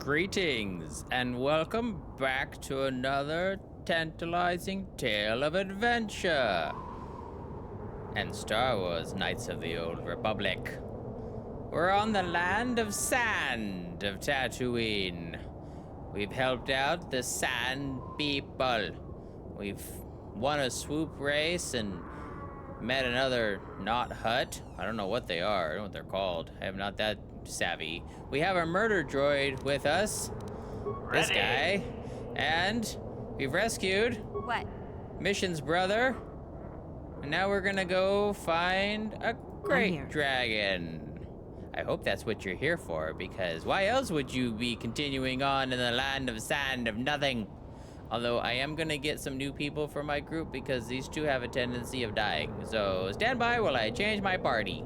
Greetings and welcome back to another tantalizing tale of adventure and Star Wars Knights of the Old Republic. We're on the land of sand of Tatooine. We've helped out the sand people. We've won a swoop race and met another not hut. I don't know what they are. I don't know what they're called. I am not that savvy. We have a murder droid with us. This guy. And we've rescued what? Mission's brother. And now we're gonna go find a Krayt Dragon. I hope that's what you're here for, because why else would you be continuing on in the land of sand of nothing? Although I am gonna get some new people for my group because these two have a tendency of dying. So stand by while I change my party.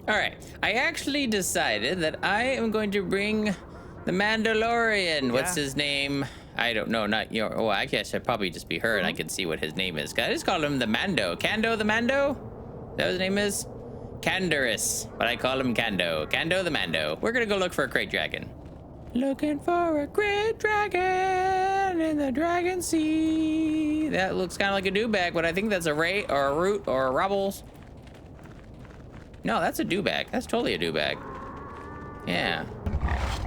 All right, I actually decided that I am going to bring the Mandalorian. Yeah. What's his name? I don't know, not your, oh, I guess I'd probably just be her and I can see what his name is. I just call him the Mando. Kando the Mando? Is that what his name is? Canderous, but I call him Kando. Kando the Mando. We're gonna go look for a Krayt Dragon. Looking for a Krayt Dragon in the Dragon Sea. That looks kind of like a dewback, but I think that's a ray or a root or a rubbles. No, that's a dewback. That's totally a dewback. Yeah.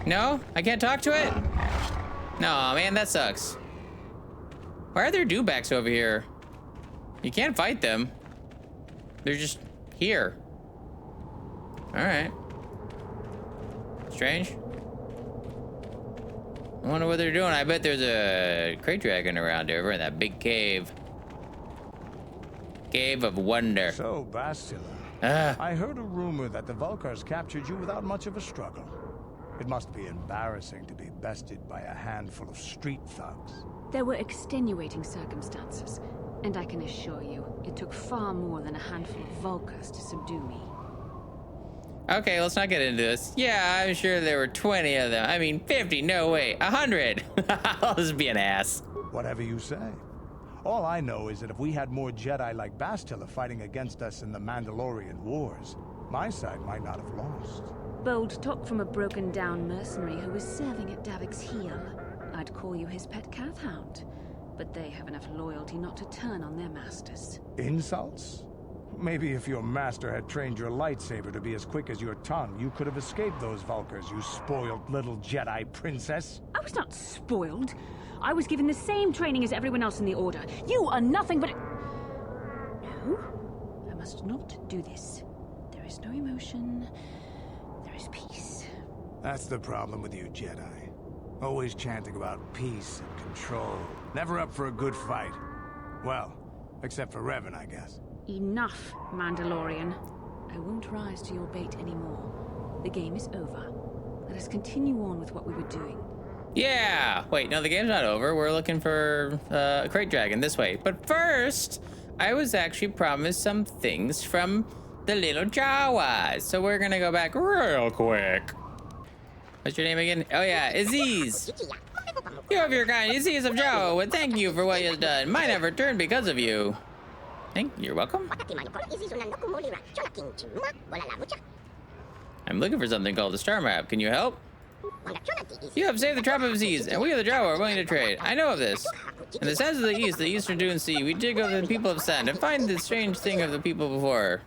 No? I can't talk to it? No, man, that sucks. Why are there dewbacks over here? You can't fight them. They're just here. All right. Strange. I wonder what they're doing. I bet there's a Krayt Dragon around here. We're in that big cave. Cave of Wonder. So, Bastila, I heard a rumor that the Vulkars captured you without much of a struggle. It must be embarrassing to be bested by a handful of street thugs. There were extenuating circumstances, and I can assure you, it took far more than a handful of Vulkars to subdue me. Okay, let's not get into this. Yeah, I'm sure there were 20 of them. I mean, 50, no way, 100. I'll just be an ass. Whatever you say. All I know is that if we had more Jedi like Bastila fighting against us in the Mandalorian Wars, my side might not have lost. Bold talk from a broken-down mercenary who was serving at Davik's heel. I'd call you his pet calf hound, but they have enough loyalty not to turn on their masters. Insults? Maybe if your master had trained your lightsaber to be as quick as your tongue, you could have escaped those Vulkars, you spoiled little Jedi princess. I was not spoiled. I was given the same training as everyone else in the Order. You are nothing but a... No, I must not do this. There is no emotion. There is peace. That's the problem with you Jedi. Always chanting about peace and control. Never up for a good fight. Well, except for Revan, I guess. Enough, Mandalorian. I won't rise to your bait anymore. The game is over. Let us continue on with what we were doing. Yeah! Wait, no, the game's not over. We're looking for a Krayt Dragon this way. But first, I was actually promised some things from the little Jawas. So we're gonna go back real quick. What's your name again? Oh yeah, Aziz. You of your kind, Aziz of Jawa would thank you for what you've done. Mine have returned because of you. You're welcome. I'm looking for something called the star map. Can you help? You have saved the tribe of Aziz, and we of the Jawa are willing to trade. I know of this. In the sands of the east, the eastern dune sea, we dig over the people of sand and find the strange thing of the people before.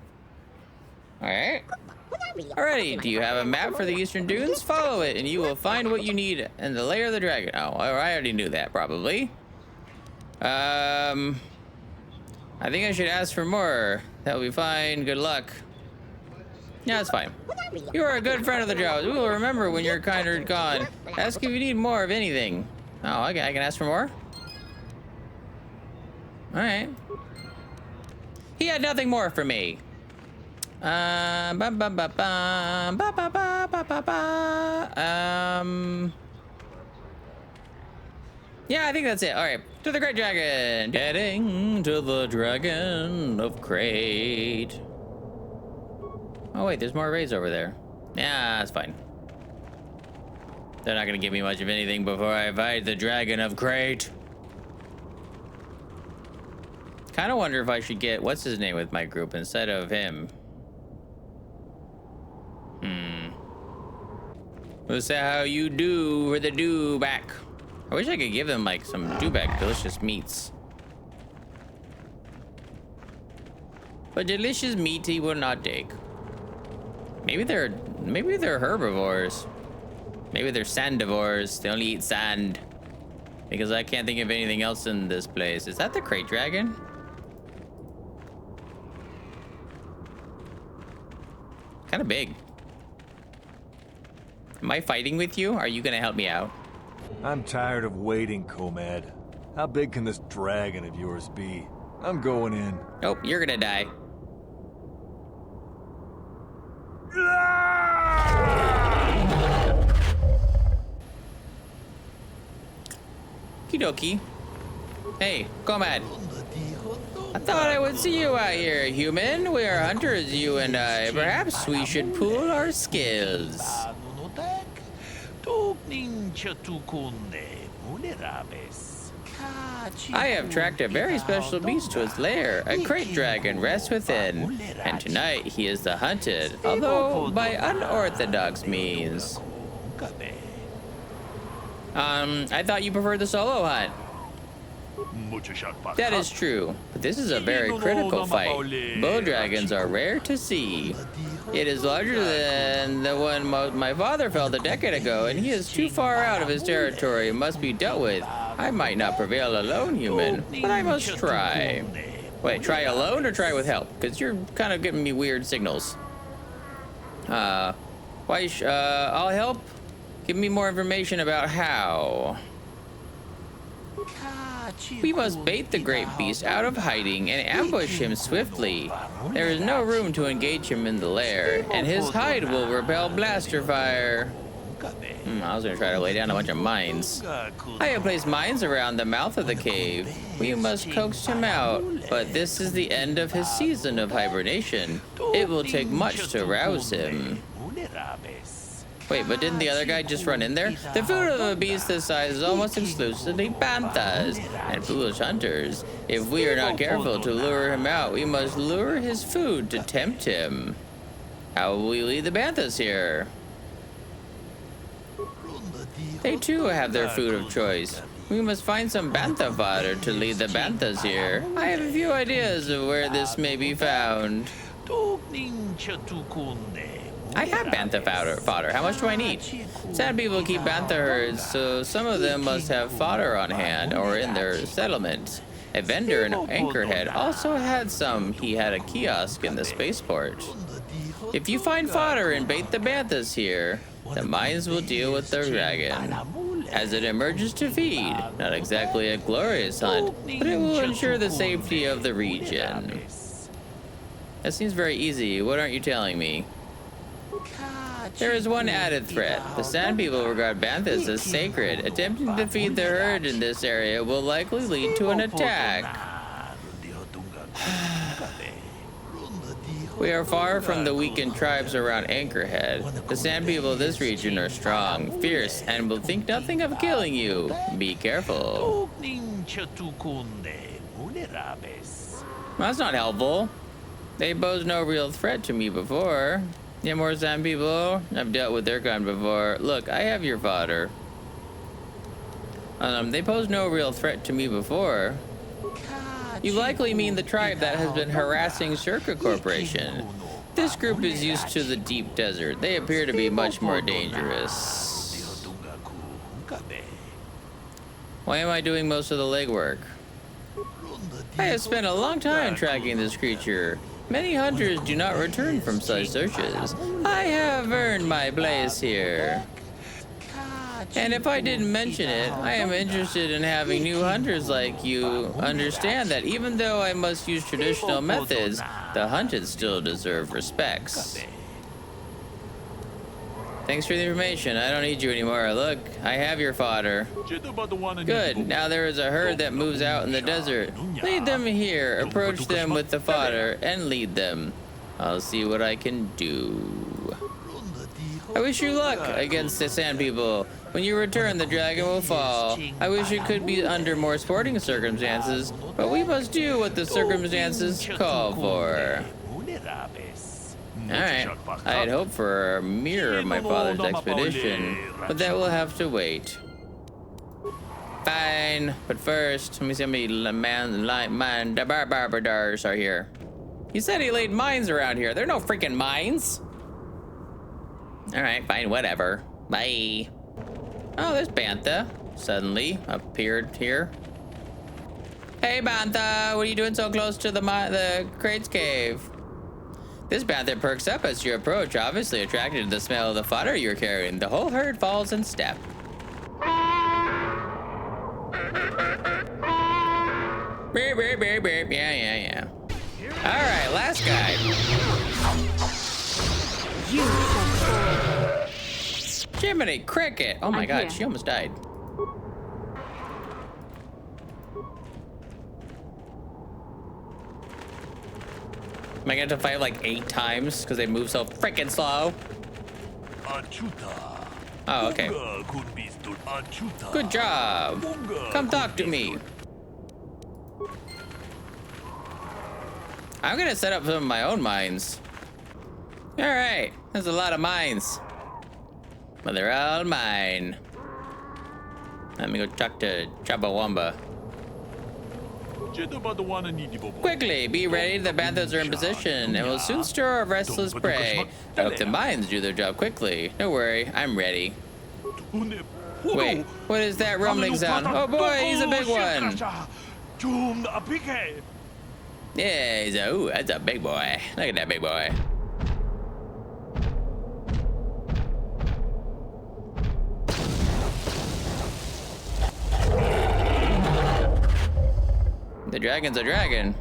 Alright. Alrighty, do you have a map for the eastern dunes? Follow it, and you will find what you need in the lair of the dragon. Oh, I already knew that, probably. I think I should ask for more. That'll be fine. Good luck. Yeah, it's fine. You are a good friend of the Jawas. We will remember when your kind are gone. Ask if you need more of anything. Oh, okay, I can ask for more? Alright. He had nothing more for me. Yeah, I think that's it. All right, to the Krayt Dragon. Getting to the Dragon of Krayt. Oh wait, there's more raids over there. Yeah, that's fine. They're not gonna give me much of anything before I fight the Dragon of Krayt. Kind of wonder if I should get what's his name with my group instead of him. Let's see how you do for the dewback. I wish I could give them like some dewback delicious meats. But delicious meat he will not take. Maybe they're herbivores. Maybe they're sandivores. They only eat sand. Because I can't think of anything else in this place. Is that the Krayt Dragon? Kind of big. Am I fighting with you? Are you gonna help me out? I'm tired of waiting, Comad. How big can this dragon of yours be? I'm going in. Nope, you're gonna die. Okie dokie. Hey, Comad. I thought I would see you out here, human. We are hunters, you and I. Perhaps we should pool our skills. I have tracked a very special beast to its lair. A Krayt Dragon rests within. And tonight he is the hunted, although by unorthodox means. I thought you preferred the solo hunt. That is true, but this is a very critical fight. Bow dragons are rare to see. It is larger than the one my father felled a decade ago, and he is too far out of his territory and must be dealt with. I might not prevail alone, human, but I must try. Wait, try alone or try with help? Because you're kind of giving me weird signals. I'll help. Give me more information about how. We must bait the great beast out of hiding and ambush him swiftly. There is no room to engage him in the lair, and his hide will repel blaster fire. I was gonna try to lay down a bunch of mines. I have placed mines around the mouth of the cave. We must coax him out, but this is the end of his season of hibernation. It will take much to rouse him. Wait, but didn't the other guy just run in there? The food of a beast this size is almost exclusively banthas and foolish hunters. If we are not careful to lure him out, we must lure his food to tempt him. How will we lead the banthas here? They too have their food of choice. We must find some bantha fodder to lead the banthas here. I have a few ideas of where this may be found. I have bantha fodder. How much do I need? Sad people keep bantha herds, so some of them must have fodder on hand or in their settlements. A vendor in Anchorhead also had some. He had a kiosk in the spaceport. If you find fodder and bait the banthas here, the mines will deal with the dragon as it emerges to feed. Not exactly a glorious hunt, but it will ensure the safety of the region. That seems very easy. What aren't you telling me? There is one added threat. The Sand People regard banthas as sacred. Attempting to feed the herd in this area will likely lead to an attack. We are far from the weakened tribes around Anchorhead. The Sand People of this region are strong, fierce, and will think nothing of killing you. Be careful. That's not helpful. They pose no real threat to me before. Yeah, more Sand People. I've dealt with their kind before. Look, I have your fodder. They pose no real threat to me before. You likely mean the tribe that has been harassing Circa Corporation. This group is used to the deep desert. They appear to be much more dangerous. Why am I doing most of the legwork? I have spent a long time tracking this creature. Many hunters do not return from such searches. I have earned my place here. And if I didn't mention it, I am interested in having new hunters like you understand that even though I must use traditional methods, the hunted still deserve respects. Thanks for the information. I don't need you anymore. Look, I have your fodder. Good. Now there is a herd that moves out in the desert. Lead them here. Approach them with the fodder and lead them. I'll see what I can do. I wish you luck against the Sand People. When you return, the dragon will fall. I wish it could be under more sporting circumstances, but we must do what the circumstances call for. Alright. I had hoped for a mirror of my father's expedition, but that will have to wait. Fine, but first, let me see how many barbadars are here. He said he laid mines around here. There are no freaking mines. Alright, fine, whatever. Bye. Oh, there's Bantha. Suddenly appeared here. Hey, Bantha, what are you doing so close to the Krayt's cave? This Bantha perks up as you approach, obviously attracted to the smell of the fodder you're carrying. The whole herd falls in step. Beep, beep, beep, beep. Yeah. All right, last guy. Jiminy Cricket. Oh my God, she almost died. Am I gonna have to fight like 8 times because they move so freaking slow? Oh, okay. Good job. Come talk to me. I'm gonna set up some of my own mines. All right, there's a lot of mines, but they're all mine. Let me go talk to Chumbawamba. Quickly, be ready. The banthas are in position, and we'll soon stir our restless prey. I hope the mines do their job quickly. Don't worry, I'm ready. Wait, what is that rumbling sound? Oh boy, he's a big one. Yeah, ooh, that's a big boy. Look at that big boy. The dragon's a dragon.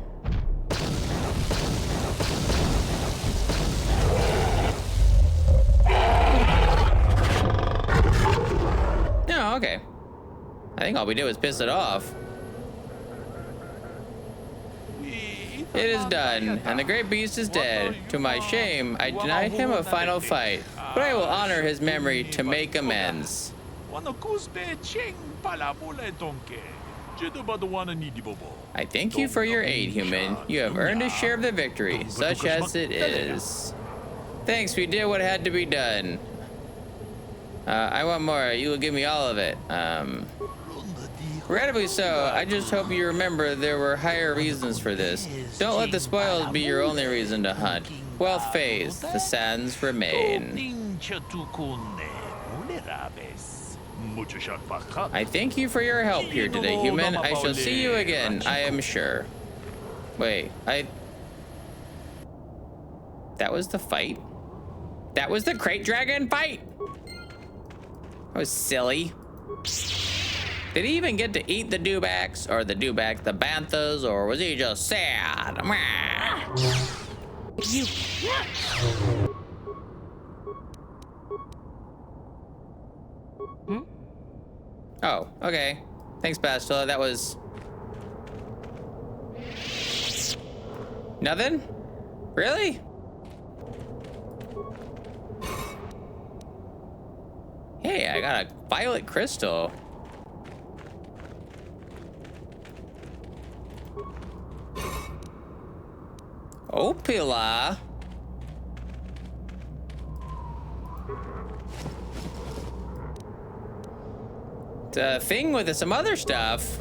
No, okay. I think all we did was piss it off. It is done, and the great beast is dead. To my shame, I denied him a final fight, but I will honor his memory to make amends. I thank you for your aid, human. You have earned a share of the victory, such as it is. Thanks, we did what had to be done. I want more. You will give me all of it. Regrettably so. I just hope you remember there were higher reasons for this. Don't let the spoils be your only reason to hunt. Wealth fades. The sands remain. I thank you for your help here today, human. I shall see you again, I am sure. Wait, that was the fight? That was the Krayt Dragon fight? That was silly. Did he even get to eat the dewbacks? Or the banthas? Or was he just sad? You. Oh, okay. Thanks, Bastila. That was... nothing? Really? Hey, I got a violet crystal. Opila. The thing with some other stuff.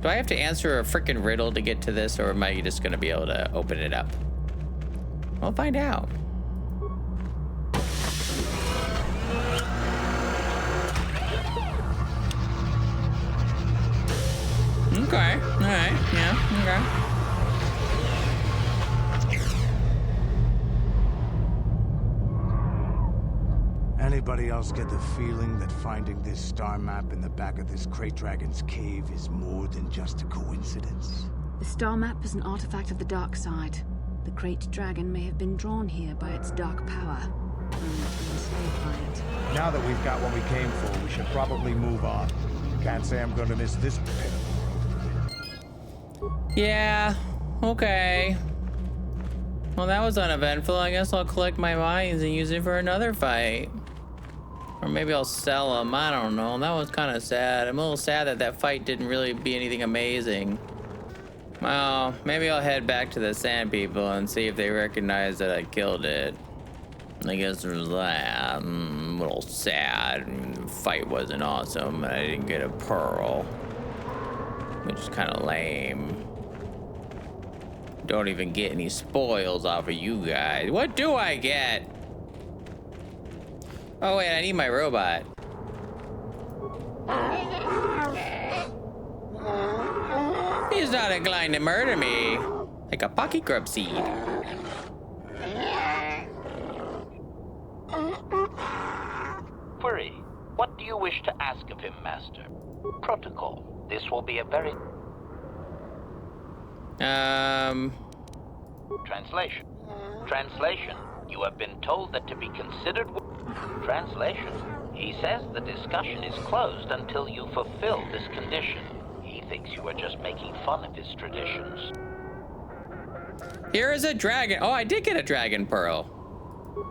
Do I have to answer a freaking riddle to get to this, or am I just gonna be able to open it up? We'll find out. Okay, all right, yeah, okay. Anybody else get the feeling that finding this star map in the back of this Krayt Dragon's cave is more than just a coincidence? The star map is an artifact of the dark side. The Krayt Dragon may have been drawn here by its dark power, and enslaved by it. Now that we've got what we came for, we should probably move on. Can't say I'm gonna miss this bit. Yeah, okay. Well, that was uneventful. I guess I'll collect my mines and use it for another fight. Or maybe I'll sell them. I don't know. That was kind of sad. I'm a little sad that that fight didn't really be anything amazing. Well, maybe I'll head back to the Sand People and see if they recognize that I killed it. I guess there's that. A little sad. The fight wasn't awesome, and I didn't get a pearl, which is kind of lame. Don't even get any spoils off of you guys. What do I get? Oh wait, I need my robot. He's not inclined to murder me. Like a pocket grub seed. Query. What do you wish to ask of him, Master? Protocol. This will be a very... Translation. Translation. You have been told that to be considered... Translation. He says the discussion is closed until you fulfill this condition. He thinks you are just making fun of his traditions. Here is a dragon. Oh, I did get a dragon pearl.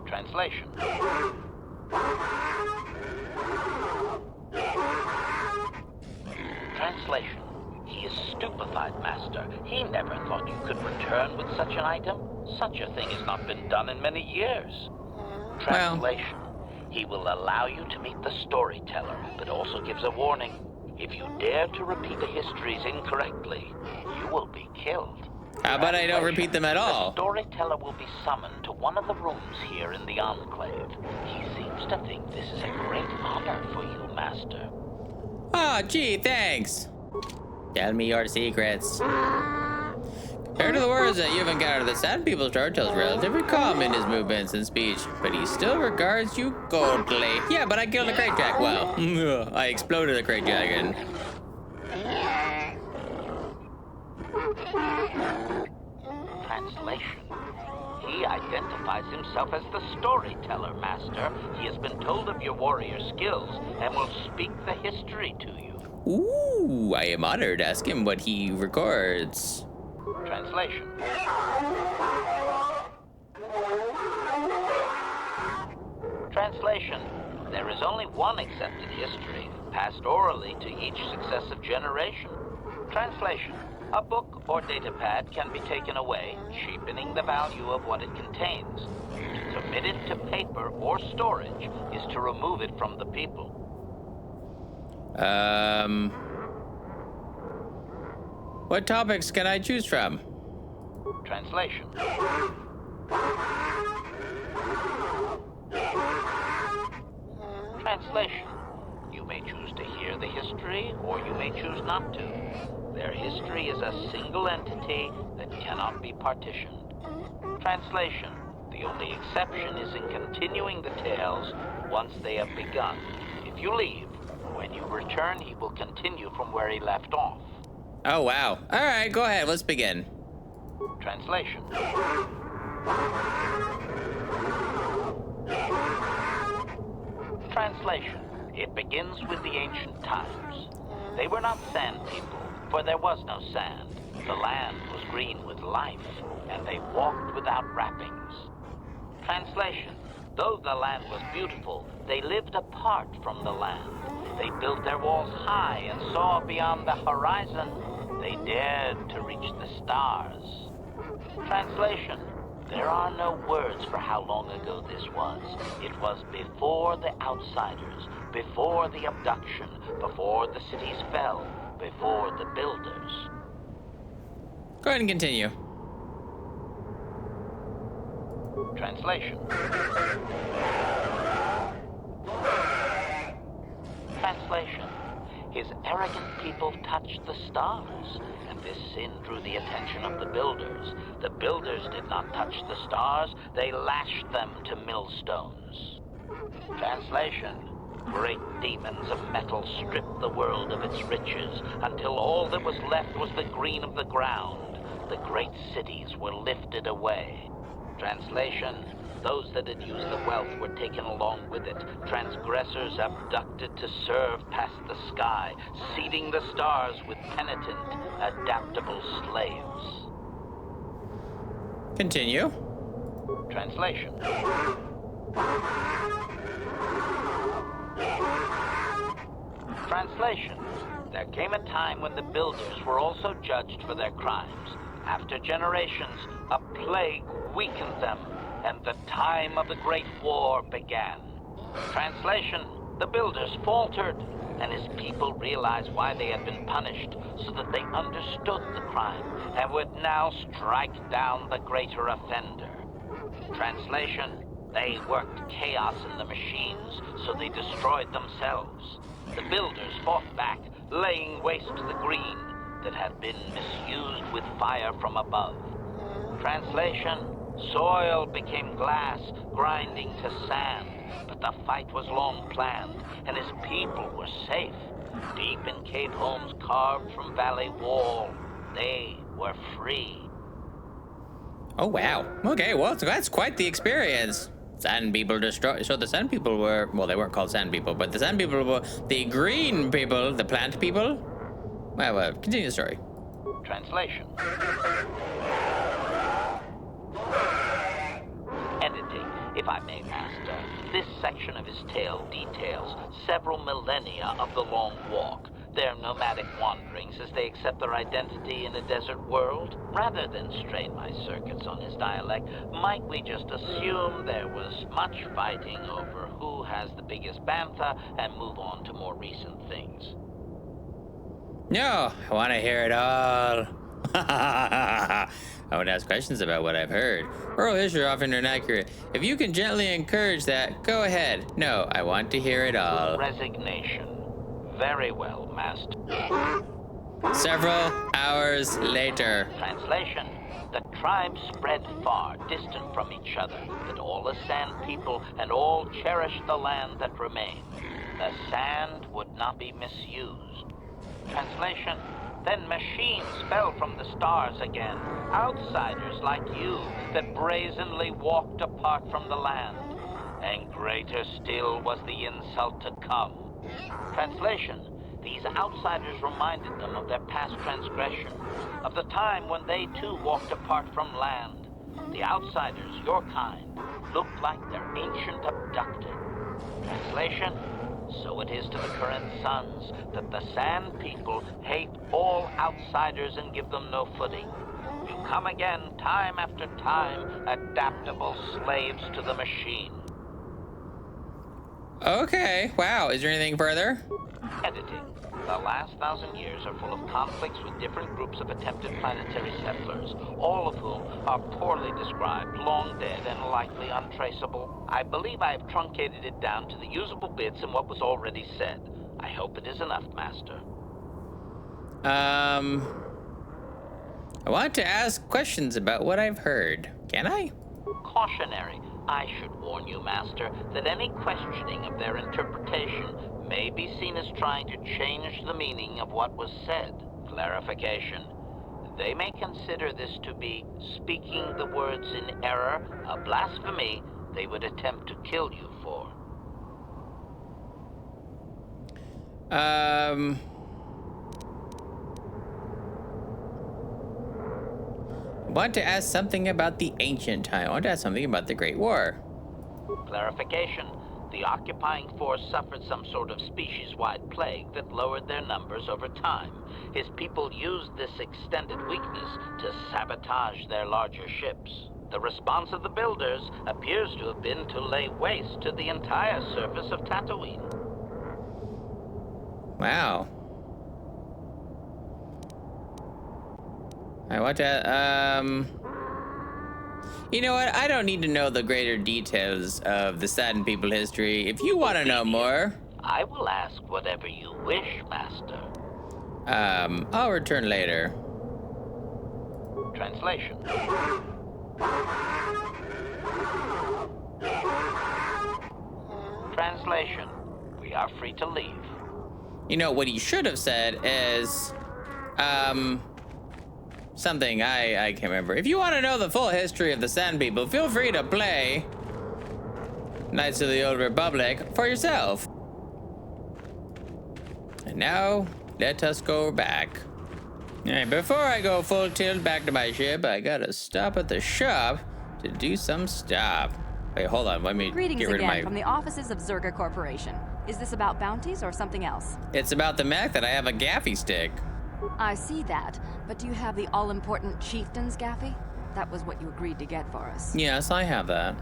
Translation. Translation. He is stupefied, Master. He never thought you could return with such an item. Such a thing has not been done in many years. Translation. He will allow you to meet the storyteller, but also gives a warning. If you dare to repeat the histories incorrectly, you will be killed. How about I don't repeat them at all? The storyteller will be summoned to one of the rooms here in the Enclave. He seems to think this is a great honor for you, Master. Oh, gee, thanks. Tell me your secrets. Compared to the words that you've encountered, the Sand People's Turtle is relatively calm in his movements and speech, but he still regards you coldly. Yeah, but I killed a Krayt Dragon. Well, I exploded a Krayt Dragon. Translation. He identifies himself as the storyteller, Master. He has been told of your warrior skills and will speak the history to you. Ooh, I am honored. Ask him what he records. Translation. Translation. There is only one accepted history, passed orally to each successive generation. Translation. A book or datapad can be taken away, cheapening the value of what it contains. To commit it to paper or storage is to remove it from the people. What topics can I choose from? Translation. Translation. You may choose to hear the history, or you may choose not to. Their history is a single entity that cannot be partitioned. Translation. The only exception is in continuing the tales once they have begun. If you leave, when you return, he will continue from where he left off. Oh, wow. All right, go ahead. Let's begin. Translation. Translation. It begins with the ancient times. They were not sand people, for there was no sand. The land was green with life, and they walked without wrappings. Translation. Though the land was beautiful, they lived apart from the land. They built their walls high and saw beyond the horizon. They dared to reach the stars. Translation. There are no words for how long ago this was. It was before the outsiders, before the abduction, before the cities fell, before the builders. Go ahead and continue. Translation. Translation. His arrogant people touched the stars, and this sin drew the attention of the builders. The builders did not touch the stars, they lashed them to millstones. Translation. Great demons of metal stripped the world of its riches, until all that was left was the green of the ground. The great cities were lifted away. Translation. Those that had used the wealth were taken along with it. Transgressors abducted to serve past the sky, seeding the stars with penitent, adaptable slaves. Continue. Translation. Translation. There came a time when the builders were also judged for their crimes. After generations, a plague weakened them, and the time of the Great War began. Translation. The builders faltered, and his people realized why they had been punished, so that they understood the crime, and would now strike down the greater offender. Translation. They worked chaos in the machines, so they destroyed themselves. The builders fought back, laying waste to the green that had been misused with fire from above. Translation. Soil became glass, grinding to sand, but the fight was long planned, and his people were safe. Deep in cave homes carved from valley wall, they were free. Oh, wow. Okay, well, that's quite the experience. Sand people destroyed. So the sand people were, well, they weren't called sand people, but the sand people were the green people, the plant people. Well, continue the story. Translation. Editing, if I may, Master. This section of his tale details several millennia of the long walk, their nomadic wanderings as they accept their identity in a desert world. Rather than strain my circuits on his dialect, might we just assume there was much fighting over who has the biggest bantha and move on to more recent things? No, I want to hear it all. I want to ask questions about what I've heard. Oral history are often inaccurate. If you can gently encourage that, go ahead. No, I want to hear it all. Resignation. Very well, Master. Several hours later. Translation. The tribes spread far, distant from each other, but all the sand people and all cherished the land that remained. The sand would not be misused. Translation. Then machines fell from the stars again, outsiders like you that brazenly walked apart from the land. And greater still was the insult to come. Translation. These outsiders reminded them of their past transgression, of the time when they too walked apart from land. The outsiders, your kind, looked like their ancient abducted. Translation. So it is to the current sons that the sand people hate all outsiders and give them no footing. You come again, time after time, adaptable slaves to the machine. Okay, wow. Is there anything further? Editing. The last 1,000 years are full of conflicts with different groups of attempted planetary settlers, all of whom are poorly described, long dead, and likely untraceable. I believe I have truncated it down to the usable bits in what was already said. I hope it is enough, Master. I want to ask questions about what I've heard. Can I? Cautionary. I should warn you, Master, that any questioning of their interpretation may be seen as trying to change the meaning of what was said. Clarification. They may consider this to be speaking the words in error, a blasphemy they would attempt to kill you for. I want to ask something about the ancient time. I want to ask something about the Great War. Clarification. The occupying force suffered some sort of species-wide plague that lowered their numbers over time. His people used this extended weakness to sabotage their larger ships. The response of the builders appears to have been to lay waste to the entire surface of Tatooine. Wow. I want to, You know what? I don't need to know the greater details of the Satin people history. If you want to know more... I will ask whatever you wish, Master. I'll return later. Translation. Translation. We are free to leave. You know, what he should have said is, something I can't remember. If you want to know the full history of the Sand People, feel free to play Knights of the Old Republic for yourself. And now, let us go back. Alright, before I go full tilt back to my ship, I gotta stop at the shop to do some stuff. Wait, hold on, let me Greetings get rid again of my... from the offices of Zerga Corporation. Is this about bounties or something else? It's about the mech that I have a gaffy stick. I see that, but do you have the all-important chieftain's gaffy? That was what you agreed to get for us. Yes, I have that.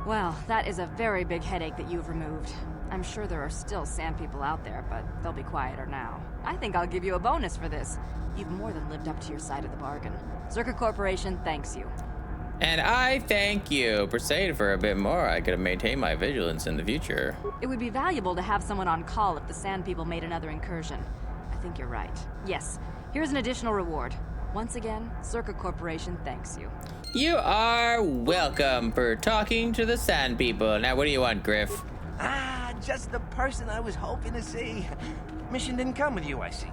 Well, that is a very big headache that you've removed. I'm sure there are still sand people out there, but they'll be quieter now. I think I'll give you a bonus for this. You've more than lived up to your side of the bargain. Zerka Corporation thanks you. And I thank you. Persuade for a bit more. I could have maintained my vigilance in the future. It would be valuable to have someone on call if the sand people made another incursion. I think you're right. Yes, here's an additional reward. Once again, Zerka Corporation thanks you. You are welcome for talking to the sand people. Now, what do you want, Griff? Ah, just the person I was hoping to see. Mission didn't come with you, I see.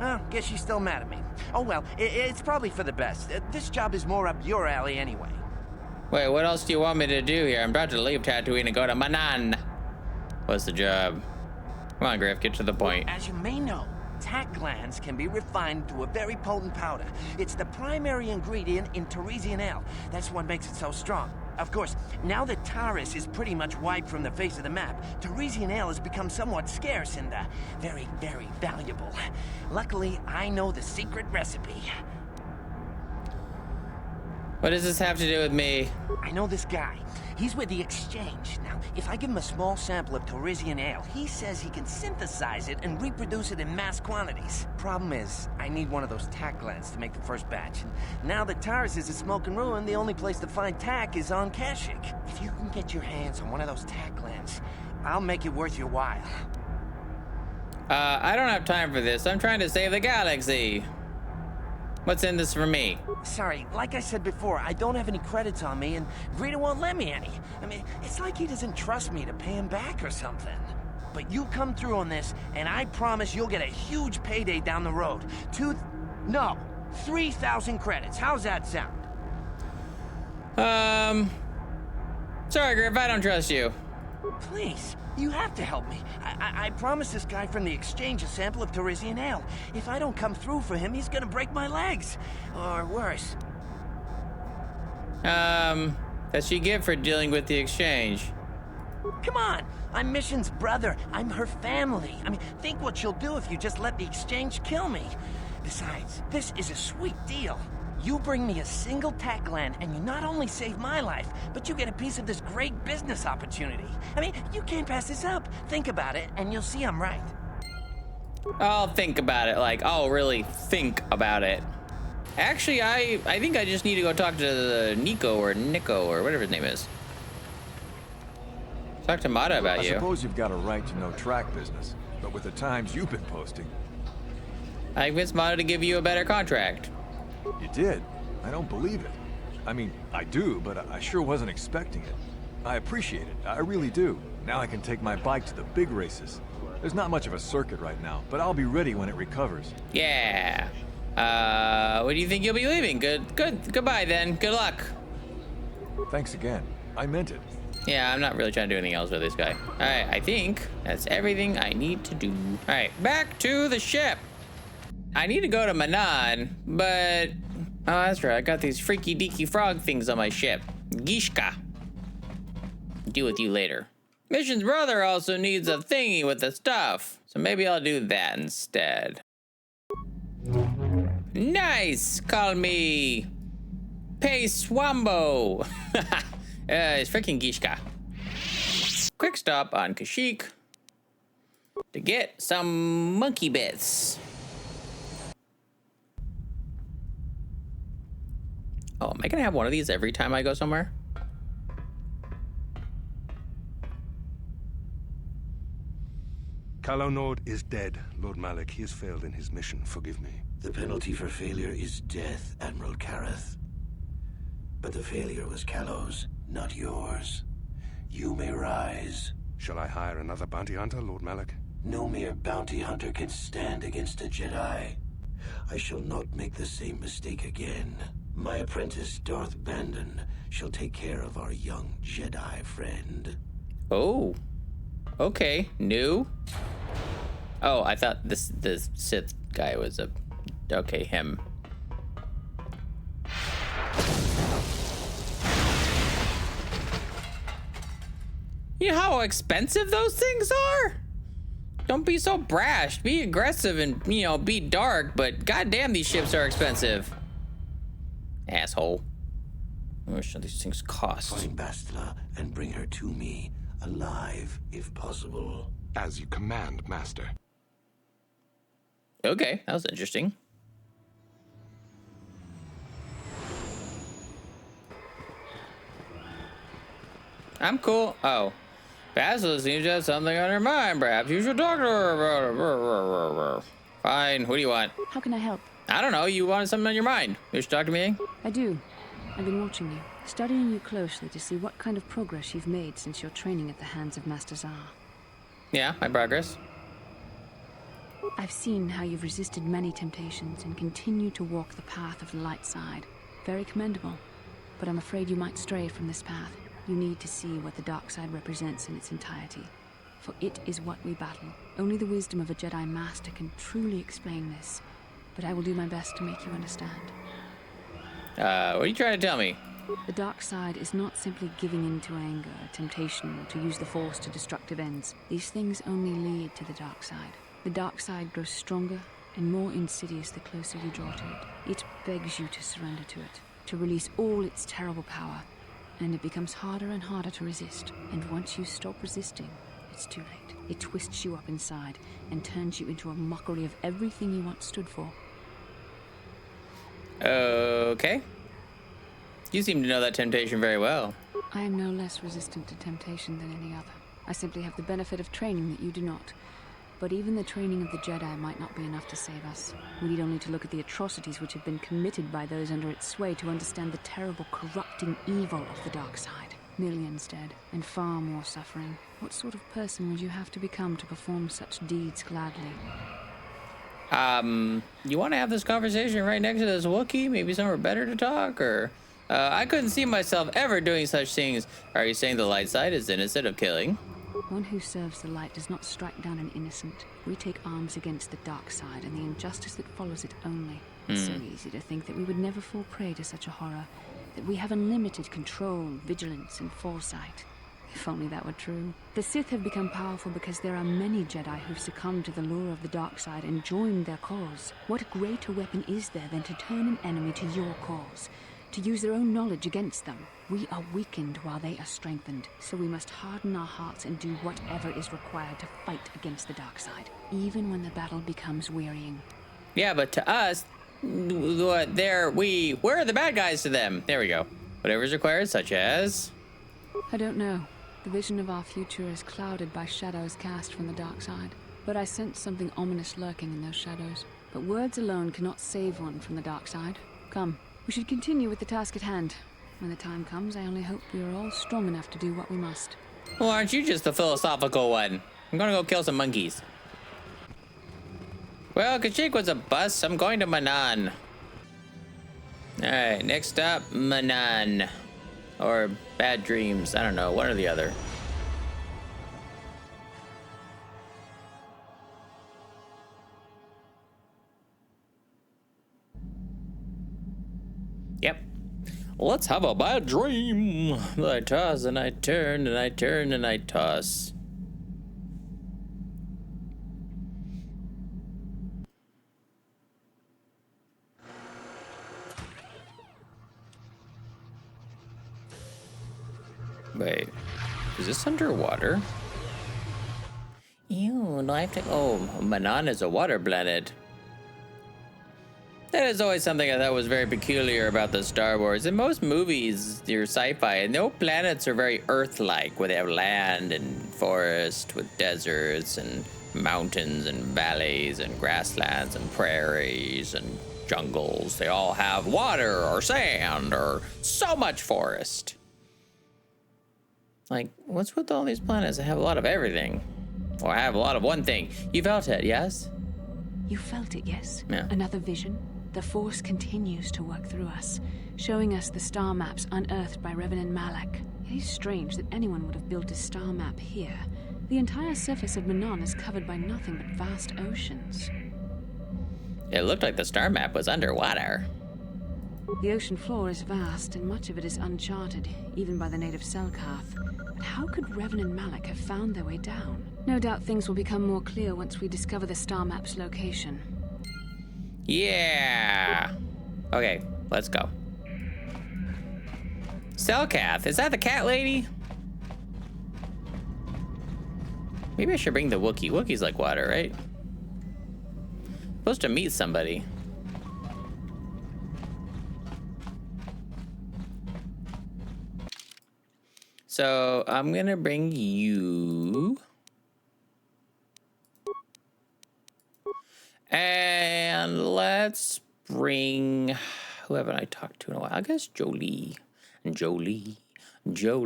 Oh, guess she's still mad at me. Oh well, it's probably for the best. This job is more up your alley anyway. Wait, what else do you want me to do here? I'm about to leave Tatooine and go to Manaan. What's the job? Come on, Griff, get to the point. As you may know, tack glands can be refined to a very potent powder. It's the primary ingredient in Teresian ale. That's what makes it so strong. Of course, now that Taris is pretty much wiped from the face of the map, Teresian ale has become somewhat scarce and very, very valuable. Luckily, I know the secret recipe. What does this have to do with me? I know this guy. He's with the Exchange. Now, if I give him a small sample of Teresian ale, he says he can synthesize it and reproduce it in mass quantities. Problem is, I need one of those tack glands to make the first batch. And now that Taris is a smoking ruin, the only place to find tack is on Kashyyyk. If you can get your hands on one of those tack glands, I'll make it worth your while. I don't have time for this. I'm trying to save the galaxy. What's in this for me? Sorry, like I said before, I don't have any credits on me, and Greedo won't let me any. I mean, it's like he doesn't trust me to pay him back or something. But you come through on this, and I promise you'll get a huge payday down the road. 3,000 credits. How's that sound? Sorry, Griff, I don't trust you. Please, you have to help me. I promised this guy from the Exchange a sample of Teresian ale. If I don't come through for him, he's gonna break my legs. Or worse. That she get for dealing with the Exchange? Come on! I'm Mission's brother. I'm her family. I mean, think what she'll do if you just let the Exchange kill me. Besides, this is a sweet deal. You bring me a single tack gland, and you not only save my life, but you get a piece of this great business opportunity. I mean, you can't pass this up. Think about it, and you'll see I'm right. I'll think about it. Like, I'll really think about it. Actually, I think I just need to go talk to Nico or whatever his name is. Talk to Mata about I you. suppose you've got a right to know track business, but with the times you've been posting. I convinced Mata to give you a better contract. You did? I don't believe it. I mean, I do, but I sure wasn't expecting it. I appreciate it. I really do. Now I can take my bike to the big races. There's not much of a circuit right now, but I'll be ready when it recovers. Yeah. When do you think you'll be leaving? Goodbye then. Good luck. Thanks again. I meant it. Yeah, I'm not really trying to do anything else with this guy. All right, I think that's everything I need to do. All right, back to the ship. I need to go to Manaan, but... Oh, that's right. I got these freaky deaky frog things on my ship. Gishka. Deal with you later. Mission's brother also needs a thingy with the stuff, so maybe I'll do that instead. Nice! Call me... Payswambo. It's freaking Gishka. Quick stop on Kashyyyk to get some monkey bits. Oh, am I gonna have one of these every time I go somewhere? Calo Nord is dead, Lord Malik. He has failed in his mission. Forgive me. The penalty for failure is death, Admiral Kareth. But the failure was Calo's, not yours. You may rise. Shall I hire another bounty hunter, Lord Malik? No mere bounty hunter can stand against a Jedi. I shall not make the same mistake again. My apprentice, Darth Bandon, shall take care of our young Jedi friend. Oh. Okay. New. Oh, I thought the Sith guy was a... Okay, him. You know how expensive those things are? Don't be so brash. Be aggressive and, you know, be dark, but goddamn, these ships are expensive. Asshole. How much do these things cost? Find Bastila and bring her to me, alive, if possible. As you command, Master. Okay, that was interesting. I'm cool. Oh. Bastila seems to have something on her mind. Perhaps you should talk to her. Fine. What do you want? How can I help? I don't know. You wanted something on your mind. You should talk to me. I do. I've been watching you, studying you closely to see what kind of progress you've made since your training at the hands of Master Zar. Yeah, my progress. I've seen how you've resisted many temptations and continue to walk the path of the light side. Very commendable. But I'm afraid you might stray from this path. You need to see what the dark side represents in its entirety. For it is what we battle. Only the wisdom of a Jedi Master can truly explain this. But I will do my best to make you understand. What are you trying to tell me? The dark side is not simply giving in to anger, temptation, or to use the Force to destructive ends. These things only lead to the dark side. The dark side grows stronger and more insidious the closer you draw to it. It begs you to surrender to it, to release all its terrible power. And it becomes harder and harder to resist. And once you stop resisting, it's too late. It twists you up inside and turns you into a mockery of everything you once stood for. Okay. You seem to know that temptation very well. I am no less resistant to temptation than any other. I simply have the benefit of training that you do not. But even the training of the Jedi might not be enough to save us. We need only to look at the atrocities which have been committed by those under its sway to understand the terrible, corrupting evil of the dark side. Millions dead, and far more suffering. What sort of person would you have to become to perform such deeds gladly? You want to have this conversation right next to this Wookiee? Maybe somewhere better to talk, or... I couldn't see myself ever doing such things. Are you saying the light side is innocent of killing? One who serves the light does not strike down an innocent. We take arms against the dark side and the injustice that follows it only. It's so easy to think that we would never fall prey to such a horror, that we have unlimited control, vigilance, and foresight. If only that were true. The Sith have become powerful because there are many Jedi who've succumbed to the lure of the dark side and joined their cause. What greater weapon is there than to turn an enemy to your cause? To use their own knowledge against them. We are weakened while they are strengthened, so we must harden our hearts and do whatever is required to fight against the dark side, even when the battle becomes wearying. Yeah, but to us, we're the bad guys to them. There we go. Whatever is required, such as... I don't know. The vision of our future is clouded by shadows cast from the dark side. But I sense something ominous lurking in those shadows. But words alone cannot save one from the dark side. Come. We should continue with the task at hand. When the time comes, I only hope we are all strong enough to do what we must. Well, aren't you just the philosophical one? I'm gonna go kill some monkeys. Well, Kashyyyk was a bust. I'm going to Manaan. Alright, next stop, Manaan. Or Bad Dreams. I don't know, one or the other. Yep. Let's have a bad dream. I toss and I turn and I turn and I toss. Wait, is this underwater? Ew, do I have to... Oh, Manaan is a water planet. That is always something I thought was very peculiar about the Star Wars. In most movies, your sci-fi, no planets are very Earth-like, where they have land and forest with deserts and mountains and valleys and grasslands and prairies and jungles. They all have water or sand or so much forest. Like, what's with all these planets that have a lot of everything? Or I have a lot of one thing. You felt it, yes? You felt it, yes? Yeah. Another vision? The Force continues to work through us, showing us the star maps unearthed by Revan and Malak. It is strange that anyone would have built a star map here. The entire surface of Manaan is covered by nothing but vast oceans. It looked like the star map was underwater. The ocean floor is vast, and much of it is uncharted, even by the native Selkath. But how could Revan and Malak have found their way down? No doubt things will become more clear once we discover the star map's location. Yeah. Okay, let's go. Selkath, is that the cat lady? Maybe I should bring the Wookiee. Wookiees like water, right? Supposed to meet somebody. So I'm gonna bring you. And let's bring, who haven't I talked to in a while? I guess Jolie. Jolie. All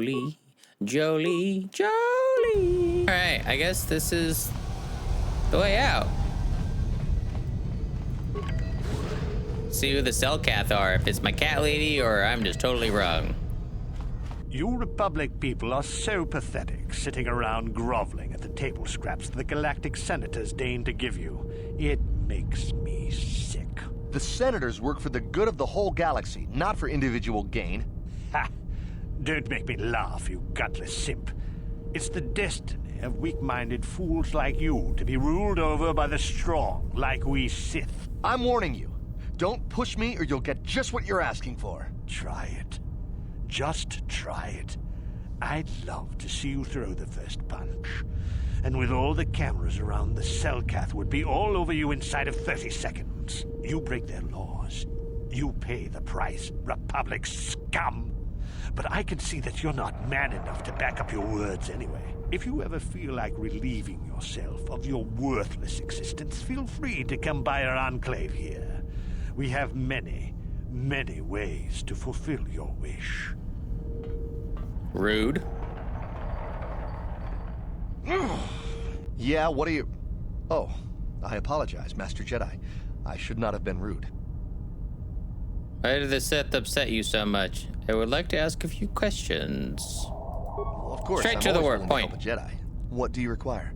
right, I guess this is the way out. See who the Selkath are, if it's my cat lady or I'm just totally wrong. You Republic people are so pathetic, sitting around groveling at the table scraps the galactic senators deign to give you. It makes me sick. The senators work for the good of the whole galaxy, not for individual gain. Ha! Don't make me laugh, you gutless simp. It's the destiny of weak-minded fools like you to be ruled over by the strong, like we Sith. I'm warning you. Don't push me or you'll get just what you're asking for. Try it. Just try it. I'd love to see you throw the first punch. And with all the cameras around, the Selkath would be all over you inside of 30 seconds. You break their laws. You pay the price, Republic scum. But I can see that you're not man enough to back up your words anyway. If you ever feel like relieving yourself of your worthless existence, feel free to come by our enclave here. We have many, many ways to fulfill your wish. Rude. Yeah, what are you... Oh, I apologize, Master Jedi. I should not have been rude. Why did the Sith upset you so much? I would like to ask a few questions. Well, of course, Straight I'm to the always work, willing point. to help a Jedi. What do you require?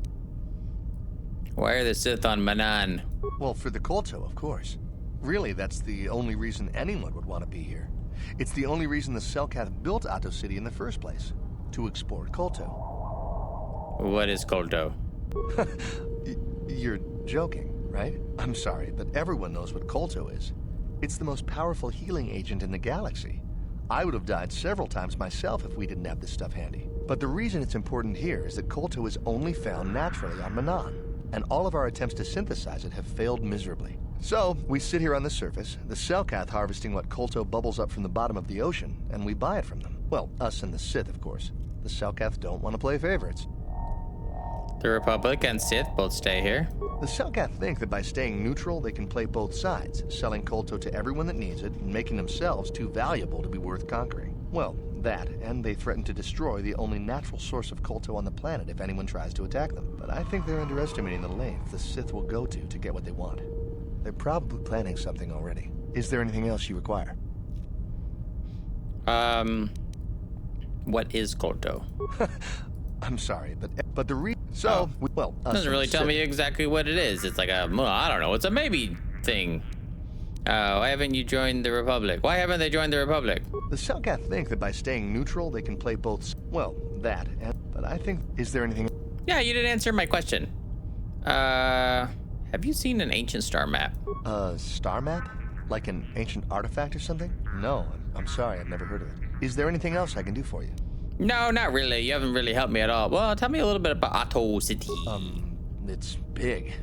Why are the Sith on Manaan? Well, for the Kolto, of course. Really, that's the only reason anyone would want to be here. It's the only reason the Selkath built Otto City in the first place. To explore Kolto. What is Kolto? You're joking, right? I'm sorry, but everyone knows what Kolto is. It's the most powerful healing agent in the galaxy. I would have died several times myself if we didn't have this stuff handy. But the reason it's important here is that Kolto is only found naturally on Manaan, and all of our attempts to synthesize it have failed miserably. So, we sit here on the surface, the Selkath harvesting what Kolto bubbles up from the bottom of the ocean, and we buy it from them. Well, us and the Sith, of course. The Selkath don't want to play favorites. The Republic and Sith both stay here. The Selkath think that by staying neutral, they can play both sides, selling Kolto to everyone that needs it, and making themselves too valuable to be worth conquering. Well, that, and they threaten to destroy the only natural source of Kolto on the planet if anyone tries to attack them. But I think they're underestimating the length the Sith will go to get what they want. They're probably planning something already. Is there anything else you require? What is Kolto? I'm sorry, but the so, well... Doesn't really tell me exactly what it is. It's like a, well, I don't know, it's a maybe thing. Why haven't you joined the Republic? Why haven't they joined the Republic? The Selkath think that by staying neutral, they can play both... Well, that, but I think... Is there anything... Yeah, you didn't answer my question. Have you seen an ancient star map? A star map? Like an ancient artifact or something? No, I'm sorry, I've never heard of it. Is there anything else I can do for you? No, not really. You haven't really helped me at all. Well, tell me a little bit about Otto City. It's big.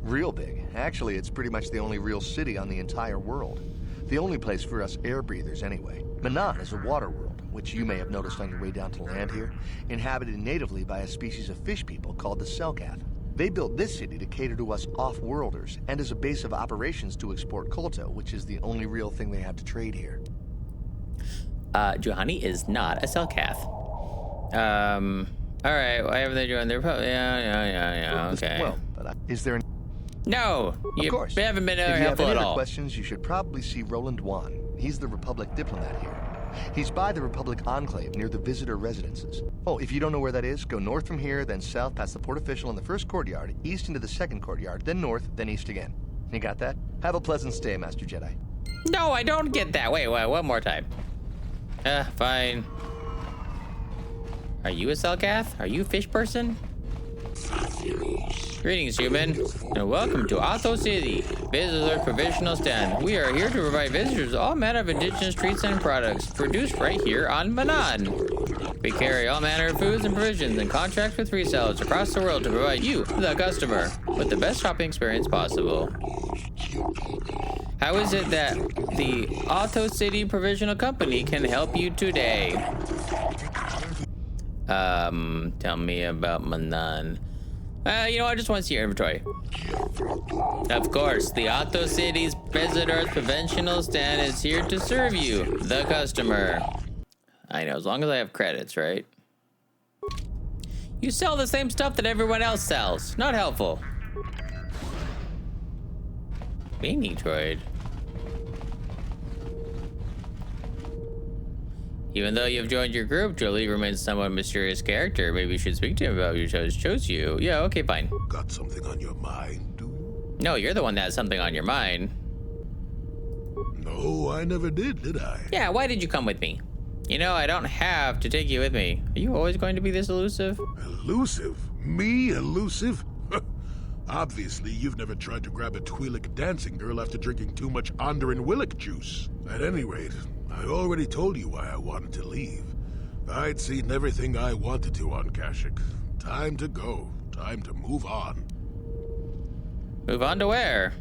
Real big. Actually, it's pretty much the only real city on the entire world. The only place for us air breathers, anyway. Manaan is a water world, which you may have noticed on your way down to land here, inhabited natively by a species of fish people called the Selkath. They built this city to cater to us off-worlders, and as a base of operations to export Kolto, which is the only real thing they have to trade here. Juhani is not a Selkath. Alright, why haven't they joined the Republic? Yeah, okay. Well, but is there... No! Of course. You haven't been helpful at all. If you have any other questions, you should probably see Roland Wan. He's the Republic diplomat here. He's by the Republic Enclave near the visitor residences. Oh, if you don't know where that is, go north from here, then south past the port official in the first courtyard, east into the second courtyard, then north, then east again. You got that? Have a pleasant stay, Master Jedi. No, I don't get that. Wait, one more time. Fine. Are you a Selkath? Are you a fish person? Greetings, human, and welcome to Otto City, Visitor Provisional Stand. We are here to provide visitors with all manner of indigenous treats and products produced right here on Manaan. We carry all manner of foods and provisions and contract with resellers across the world to provide you, the customer, with the best shopping experience possible. How is it that the Otto City Provisional Company can help you today? Tell me about Manaan. You know, I just want to see your inventory. Of course, the Otto City's Visitors Provisional Stand is here to serve you, the customer. I know, as long as I have credits, right? You sell the same stuff that everyone else sells. Not helpful. Beanie droid. Even though you've joined your group, Jolie remains somewhat mysterious character. Maybe you should speak to him about who chose you. Yeah, okay, fine. Got something on your mind, do you? No, you're the one that has something on your mind. No, I never did I? Yeah, why did you come with me? You know, I don't have to take you with me. Are you always going to be this elusive? Elusive? Me elusive? Obviously, you've never tried to grab a Twi'lek dancing girl after drinking too much Onderan Willick juice. At any rate, I already told you why I wanted to leave. I'd seen everything I wanted to on Kashyyyk. Time to go. Time to move on. Move on to where?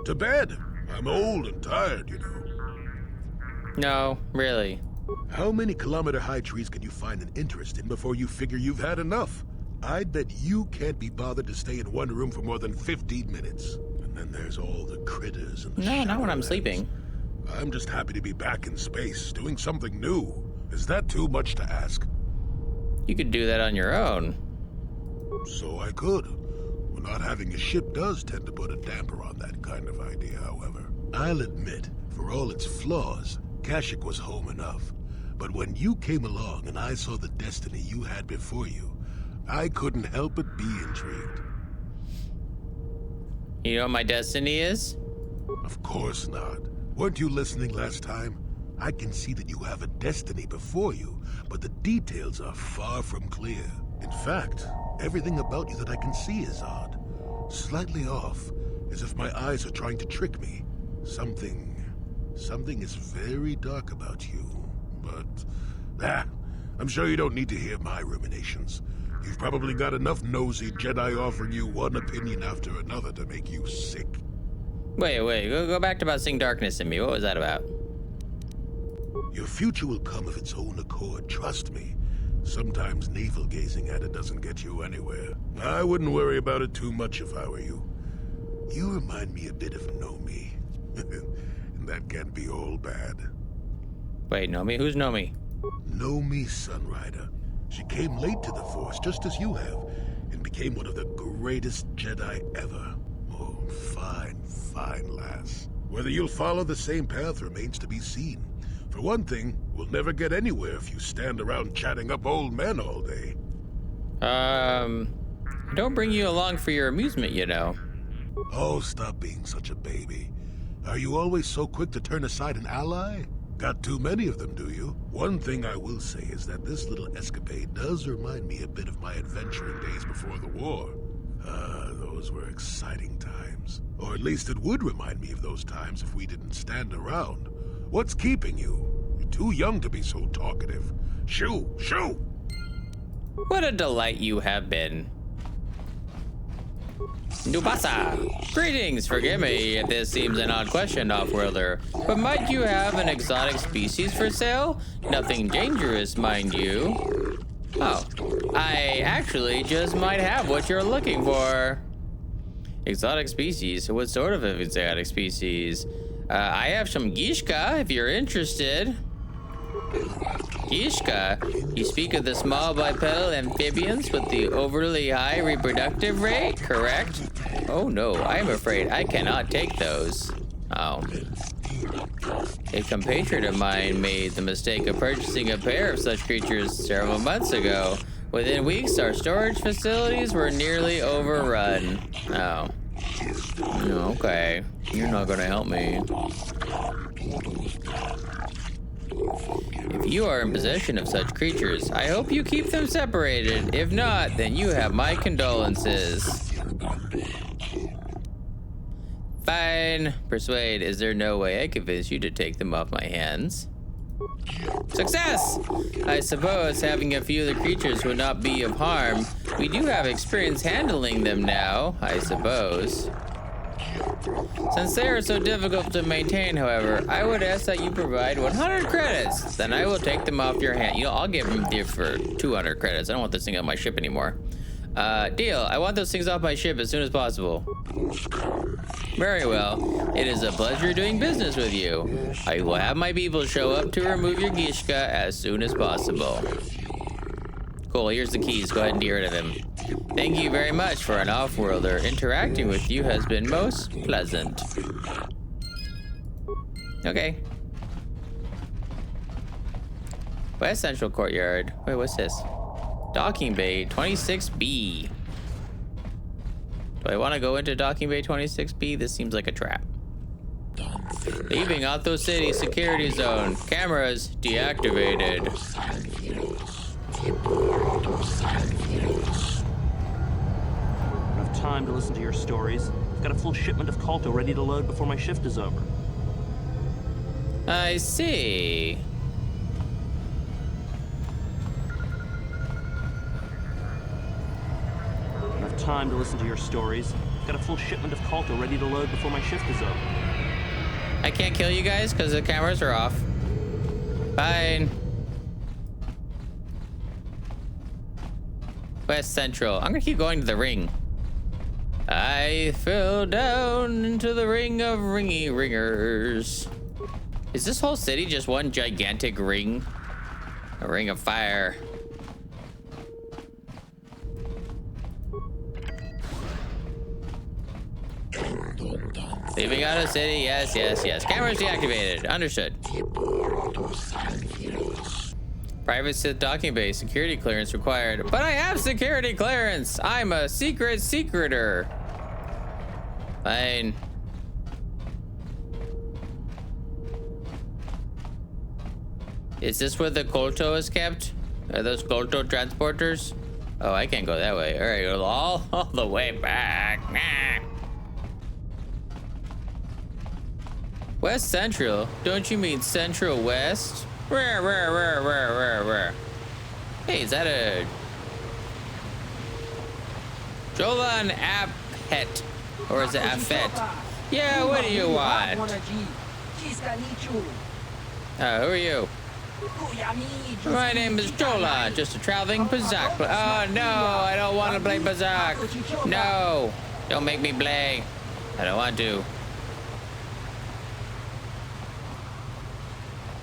To bed. I'm old and tired, you know. No, really. How many kilometer-high trees can you find an interest in before you figure you've had enough? I'd bet you can't be bothered to stay in one room for more than 15 minutes. And then there's all the critters and the No, not when I'm shadowlands. sleeping. I'm just happy to be back in space, doing something new. Is that too much to ask? You could do that on your own. So I could. Well, not having a ship does tend to put a damper on that kind of idea, however. I'll admit, for all its flaws, Kashyyyk was home enough. But when you came along and I saw the destiny you had before you, I couldn't help but be intrigued. You know what my destiny is? Of course not. Weren't you listening last time? I can see that you have a destiny before you, but the details are far from clear. In fact, everything about you that I can see is odd. Slightly off, as if my eyes are trying to trick me. Something is very dark about you. But, I'm sure you don't need to hear my ruminations. You've probably got enough nosy Jedi offering you one opinion after another to make you sick. Wait, go back to about seeing darkness in me. What was that about? Your future will come of its own accord, trust me. Sometimes navel-gazing at it doesn't get you anywhere. I wouldn't worry about it too much if I were you. You remind me a bit of Nomi. And that can't be all bad. Wait, Nomi? Who's Nomi? Nomi Sunrider. She came late to the Force, just as you have, and became one of the greatest Jedi ever. Oh, fine lass. Whether you'll follow the same path remains to be seen. For one thing, we'll never get anywhere if you stand around chatting up old men all day. I don't bring you along for your amusement, you know. Oh, stop being such a baby. Are you always so quick to turn aside an ally? Got too many of them, do you? One thing I will say is that this little escapade does remind me a bit of my adventuring days before the war. Those were exciting times. Or at least it would remind me of those times if we didn't stand around. What's keeping you? You're too young to be so talkative. Shoo! What a delight you have been. Nubasa! Greetings, forgive me if this seems an odd question, Off-Worlder, but might you have an exotic species for sale? Nothing dangerous, mind you. Oh, I actually just might have what you're looking for. Exotic species? What sort of exotic species? I have some Gishka, if you're interested. Gishka? You speak of the small bipedal amphibians with the overly high reproductive rate, correct? Oh no, I'm afraid I cannot take those. Oh. A compatriot of mine made the mistake of purchasing a pair of such creatures several months ago. Within weeks, our storage facilities were nearly overrun. Oh. Okay. You're not gonna help me. If you are in possession of such creatures, I hope you keep them separated. If not, then you have my condolences. Fine. Persuade. Is there no way I can convince you to take them off my hands? Success! I suppose having a few of the creatures would not be of harm. We do have experience handling them now, I suppose. Since they are so difficult to maintain, however, I would ask that you provide 100 credits. Then I will take them off your hand. You know, I'll give them to you for 200 credits. I don't want this thing on my ship anymore. Deal. I want those things off my ship as soon as possible. Very well. It is a pleasure doing business with you. I will have my people show up to remove your Gishka as soon as possible. Cool, here's the keys. Go ahead and get rid of him. Thank you very much for an off-worlder. Interacting with you has been most pleasant. Okay. West Central Courtyard. Wait, what's this? Docking Bay 26B. Do I want to go into Docking Bay 26B? This seems like a trap. Leaving Otto City Security Zone. Cameras deactivated. Enough time to listen to your stories. I've got a full shipment of Kolto ready to load before my shift is over. I see. Enough time to listen to your stories. I've got a full shipment of Kolto ready to load before my shift is over. I can't kill you guys because the cameras are off. Fine. West Central. I'm gonna keep going to the ring. I fell down into the ring of ringy ringers. Is this whole city just one gigantic ring? A ring of fire. Leaving out of city, yes, yes, yes. Cameras deactivated. Understood. Private Sith docking bay, security clearance required. But I have security clearance! I'm a secret secreter. Fine. Is this where the Kolto is kept? Are those Kolto transporters? Oh, I can't go that way. All right, go all the way back. Nah. West Central? Don't you mean Central West? Where? Hey, is that a... Jolan Apet? Or is it Afet? Yeah, what do you want? Who are you? My name is Jolan, just a traveling Bazak. Oh, no, I don't want to play Bazak. No, don't make me play. I don't want to.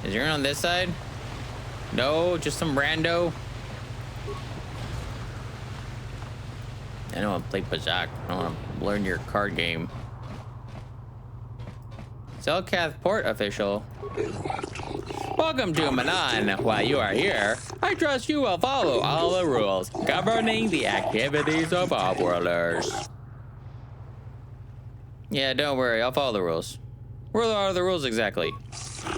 Is there on this side? No, just some rando. I don't want to play Bazak. I don't want to learn your card game. Selkath Port official. Welcome to Manaan. While you are here, I trust you will follow all the rules governing the activities of off-worlders. Yeah, don't worry. I'll follow the rules. What are the rules exactly?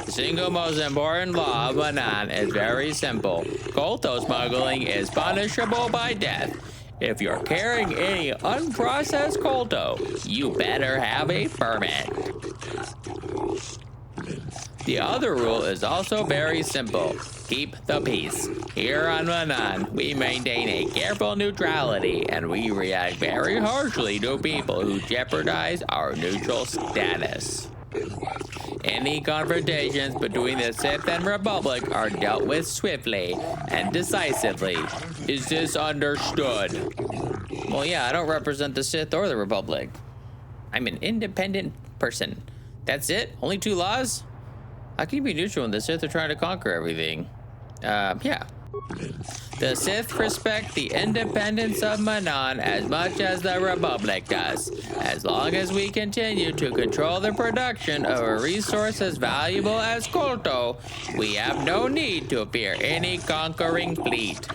The single most important law of Manaan is very simple. Kolto smuggling is punishable by death. If you're carrying any unprocessed Kolto, you better have a permit. The other rule is also very simple. Keep the peace. Here on Manaan, we maintain a careful neutrality, and we react very harshly to people who jeopardize our neutral status. Any confrontations between the Sith and Republic are dealt with swiftly and decisively. Is this understood? Well, yeah, I don't represent the Sith or the Republic. I'm an independent person. That's it? Only 2 laws? How can you be neutral when the Sith are trying to conquer everything? Yeah. The Sith respect the independence of Manaan as much as the Republic does. As long as we continue to control the production of a resource as valuable as Kolto, we have no need to fear any conquering fleet.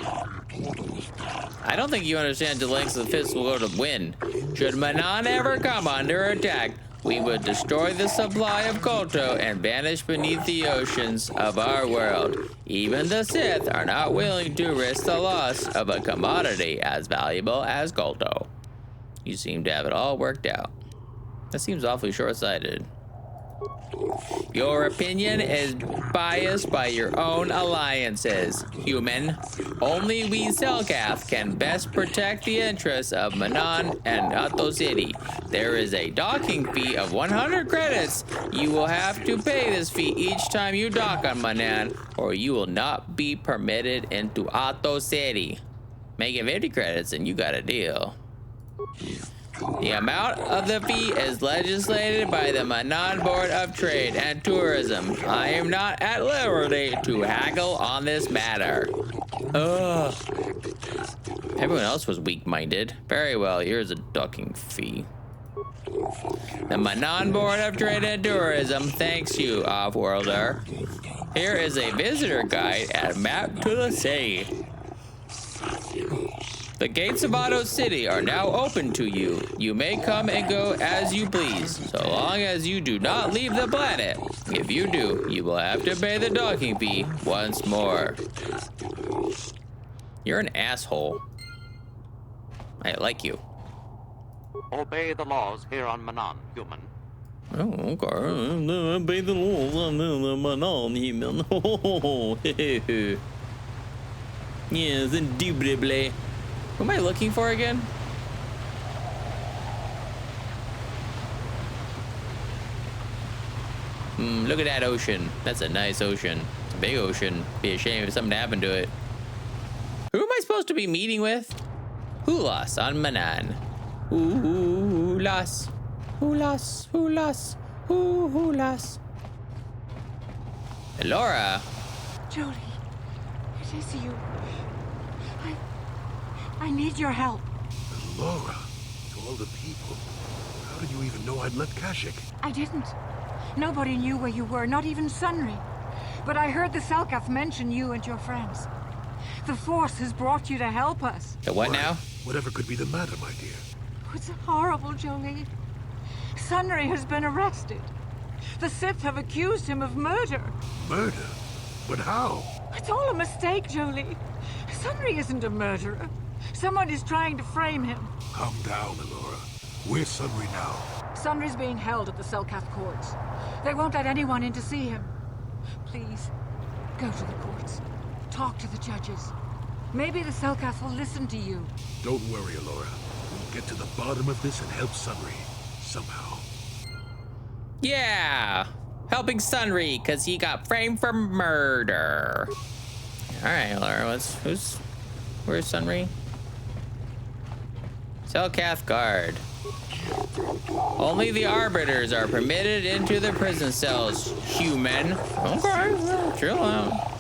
I don't think you understand the lengths the Sith will go to win. Should Manaan ever come under attack, we would destroy the supply of Kolto and vanish beneath the oceans of our world. Even the Sith are not willing to risk the loss of a commodity as valuable as Kolto. You seem to have it all worked out. That seems awfully short-sighted. Your opinion is biased by your own alliances, human. Only we Selkath can best protect the interests of Manaan and Ahto City. There is a docking fee of 100 credits. You will have to pay this fee each time you dock on Manaan, or you will not be permitted into Ahto City. Make it 50 credits and you got a deal. The amount of the fee is legislated by the Manaan Board of Trade and Tourism. I am not at liberty to haggle on this matter. Ugh. Everyone else was weak-minded. Very well, here's a docking fee. The Manaan Board of Trade and Tourism thanks you, Off-Worlder. Here is a visitor guide and map to the city. The gates of Ahto City are now open to you. You may come and go as you please, so long as you do not leave the planet. If you do, you will have to pay the docking fee once more. You're an asshole. I like you. Obey the laws here on Manaan, human. Oh, okay. Obey the laws on Manaan, human. Yes, indubitably. Who am I looking for again? Look at that ocean. That's a nice ocean. It's a big ocean. Be a shame if something happened to it. Who am I supposed to be meeting with? Hulas on Manaan. Hulas. Hulas. Hulas. Hulas. Laura. Jolie, it is you. I need your help. Laura, to all the people, how did you even know I'd left Kashyyyk? I didn't. Nobody knew where you were, not even Sunry. But I heard the Selkath mention you and your friends. The Force has brought you to help us. The what now? Whatever could be the matter, my dear? It's horrible, Jolie. Sunry has been arrested. The Sith have accused him of murder. Murder? But how? It's all a mistake, Jolie. Sunry isn't a murderer. Someone is trying to frame him. Calm down, Laura. Where's Sunry now? Sunry's being held at the Selkath courts. They won't let anyone in to see him. Please, go to the courts. Talk to the judges. Maybe the Selkath will listen to you. Don't worry, Laura. We'll get to the bottom of this and help Sunry. Somehow. Yeah! Helping Sunry, because he got framed for murder. Alright, Laura, where's Sunry? Selkath Guard. Only the arbiters are permitted into the prison cells, human. Okay, well, chill out.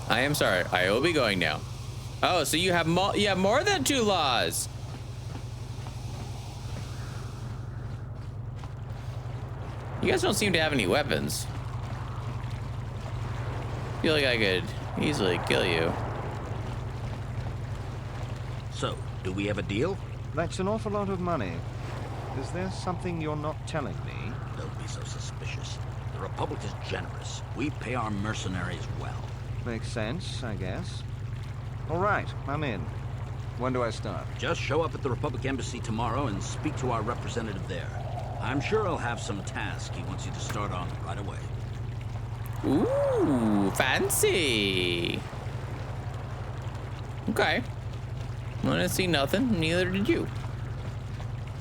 I am sorry. I will be going now. Oh, so you have more than 2 laws. You guys don't seem to have any weapons. I feel like I could easily kill you. So, do we have a deal? That's an awful lot of money. Is there something you're not telling me? Don't be so suspicious. The Republic is generous. We pay our mercenaries well. Makes sense, I guess. All right, I'm in. When do I start? Just show up at the Republic Embassy tomorrow and speak to our representative there. I'm sure he'll have some task he wants you to start on right away. Ooh, fancy. Okay. I didn't see nothing, neither did you.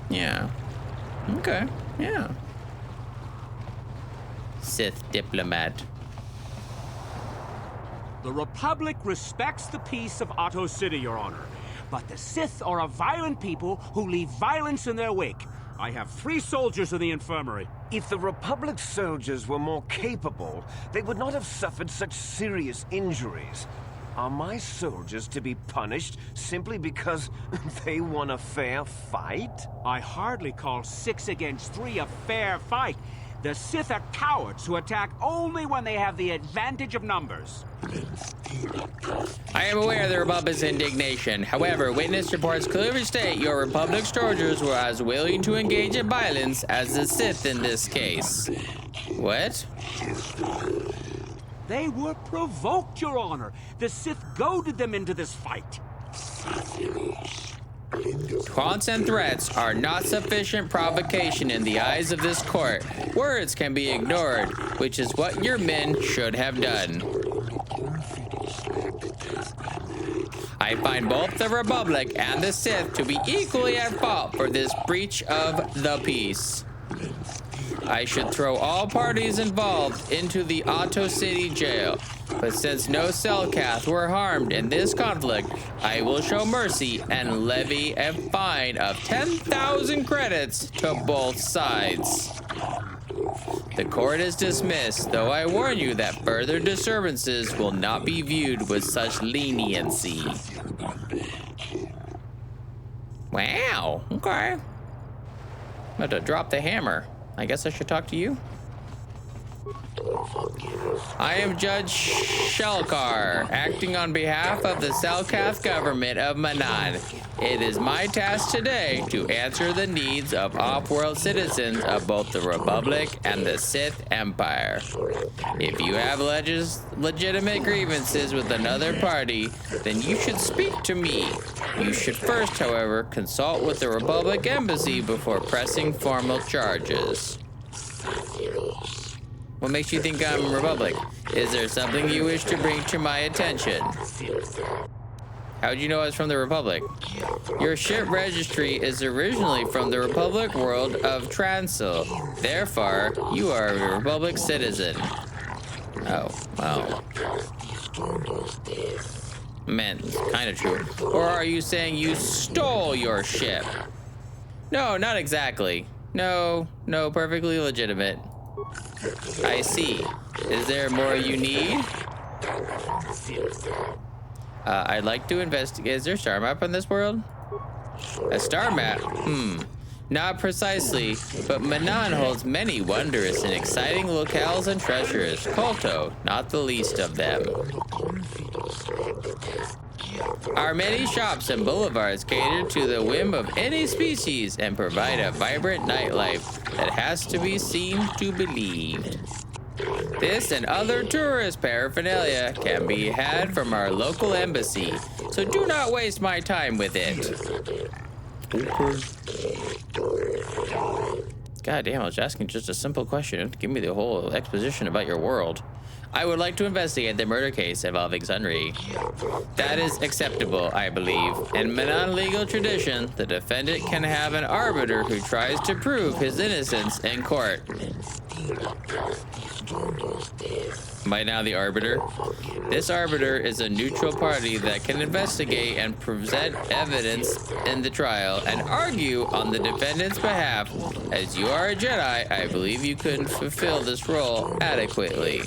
Yeah. Okay, yeah. Sith diplomat. The Republic respects the peace of Ahto City, Your Honor. But the Sith are a violent people who leave violence in their wake. I have 3 soldiers in the infirmary. If the Republic soldiers were more capable, they would not have suffered such serious injuries. Are my soldiers to be punished simply because they won a fair fight? I hardly call 6 against 3 a fair fight. The Sith are cowards who attack only when they have the advantage of numbers. I am aware of the Republic's indignation. However, witness reports clearly state your Republic soldiers were as willing to engage in violence as the Sith in this case. What? They were provoked, Your Honor. The Sith goaded them into this fight. Taunts and threats are not sufficient provocation in the eyes of this court. Words can be ignored, which is what your men should have done. I find both the Republic and the Sith to be equally at fault for this breach of the peace. I should throw all parties involved into the Otto City jail. But since no Selkath were harmed in this conflict, I will show mercy and levy a fine of 10,000 credits to both sides. The court is dismissed, though I warn you that further disturbances will not be viewed with such leniency. Wow, okay. I'm about to drop the hammer. I guess I should talk to you. I am Judge Shelkar, acting on behalf of the Selkath government of Manaan. It is my task today to answer the needs of off-world citizens of both the Republic and the Sith Empire. If you have legitimate grievances with another party, then you should speak to me. You should first, however, consult with the Republic Embassy before pressing formal charges. What makes you think I'm Republic? Is there something you wish to bring to my attention? How'd you know I was from the Republic? Your ship registry is originally from the Republic world of Transil. Therefore, you are a Republic citizen. Oh, wow. Man, it's kind of true. Or are you saying you stole your ship? No, not exactly. No, perfectly legitimate. I see. Is there more you need? I'd like to investigate. Is there a star map on this world? A star map? Not precisely, but Manaan holds many wondrous and exciting locales and treasures. Kolto, not the least of them. Our many shops and boulevards cater to the whim of any species and provide a vibrant nightlife that has to be seen to believed. This and other tourist paraphernalia can be had from our local embassy, so do not waste my time with it. God damn, I was asking just a simple question. Give me the whole exposition about your world. I would like to investigate the murder case involving Sunri. That is acceptable, I believe. In Manaan legal tradition, the defendant can have an arbiter who tries to prove his innocence in court. Am I now the arbiter? This arbiter is a neutral party that can investigate and present evidence in the trial and argue on the defendant's behalf. As you are a Jedi, I believe you could fulfill this role adequately.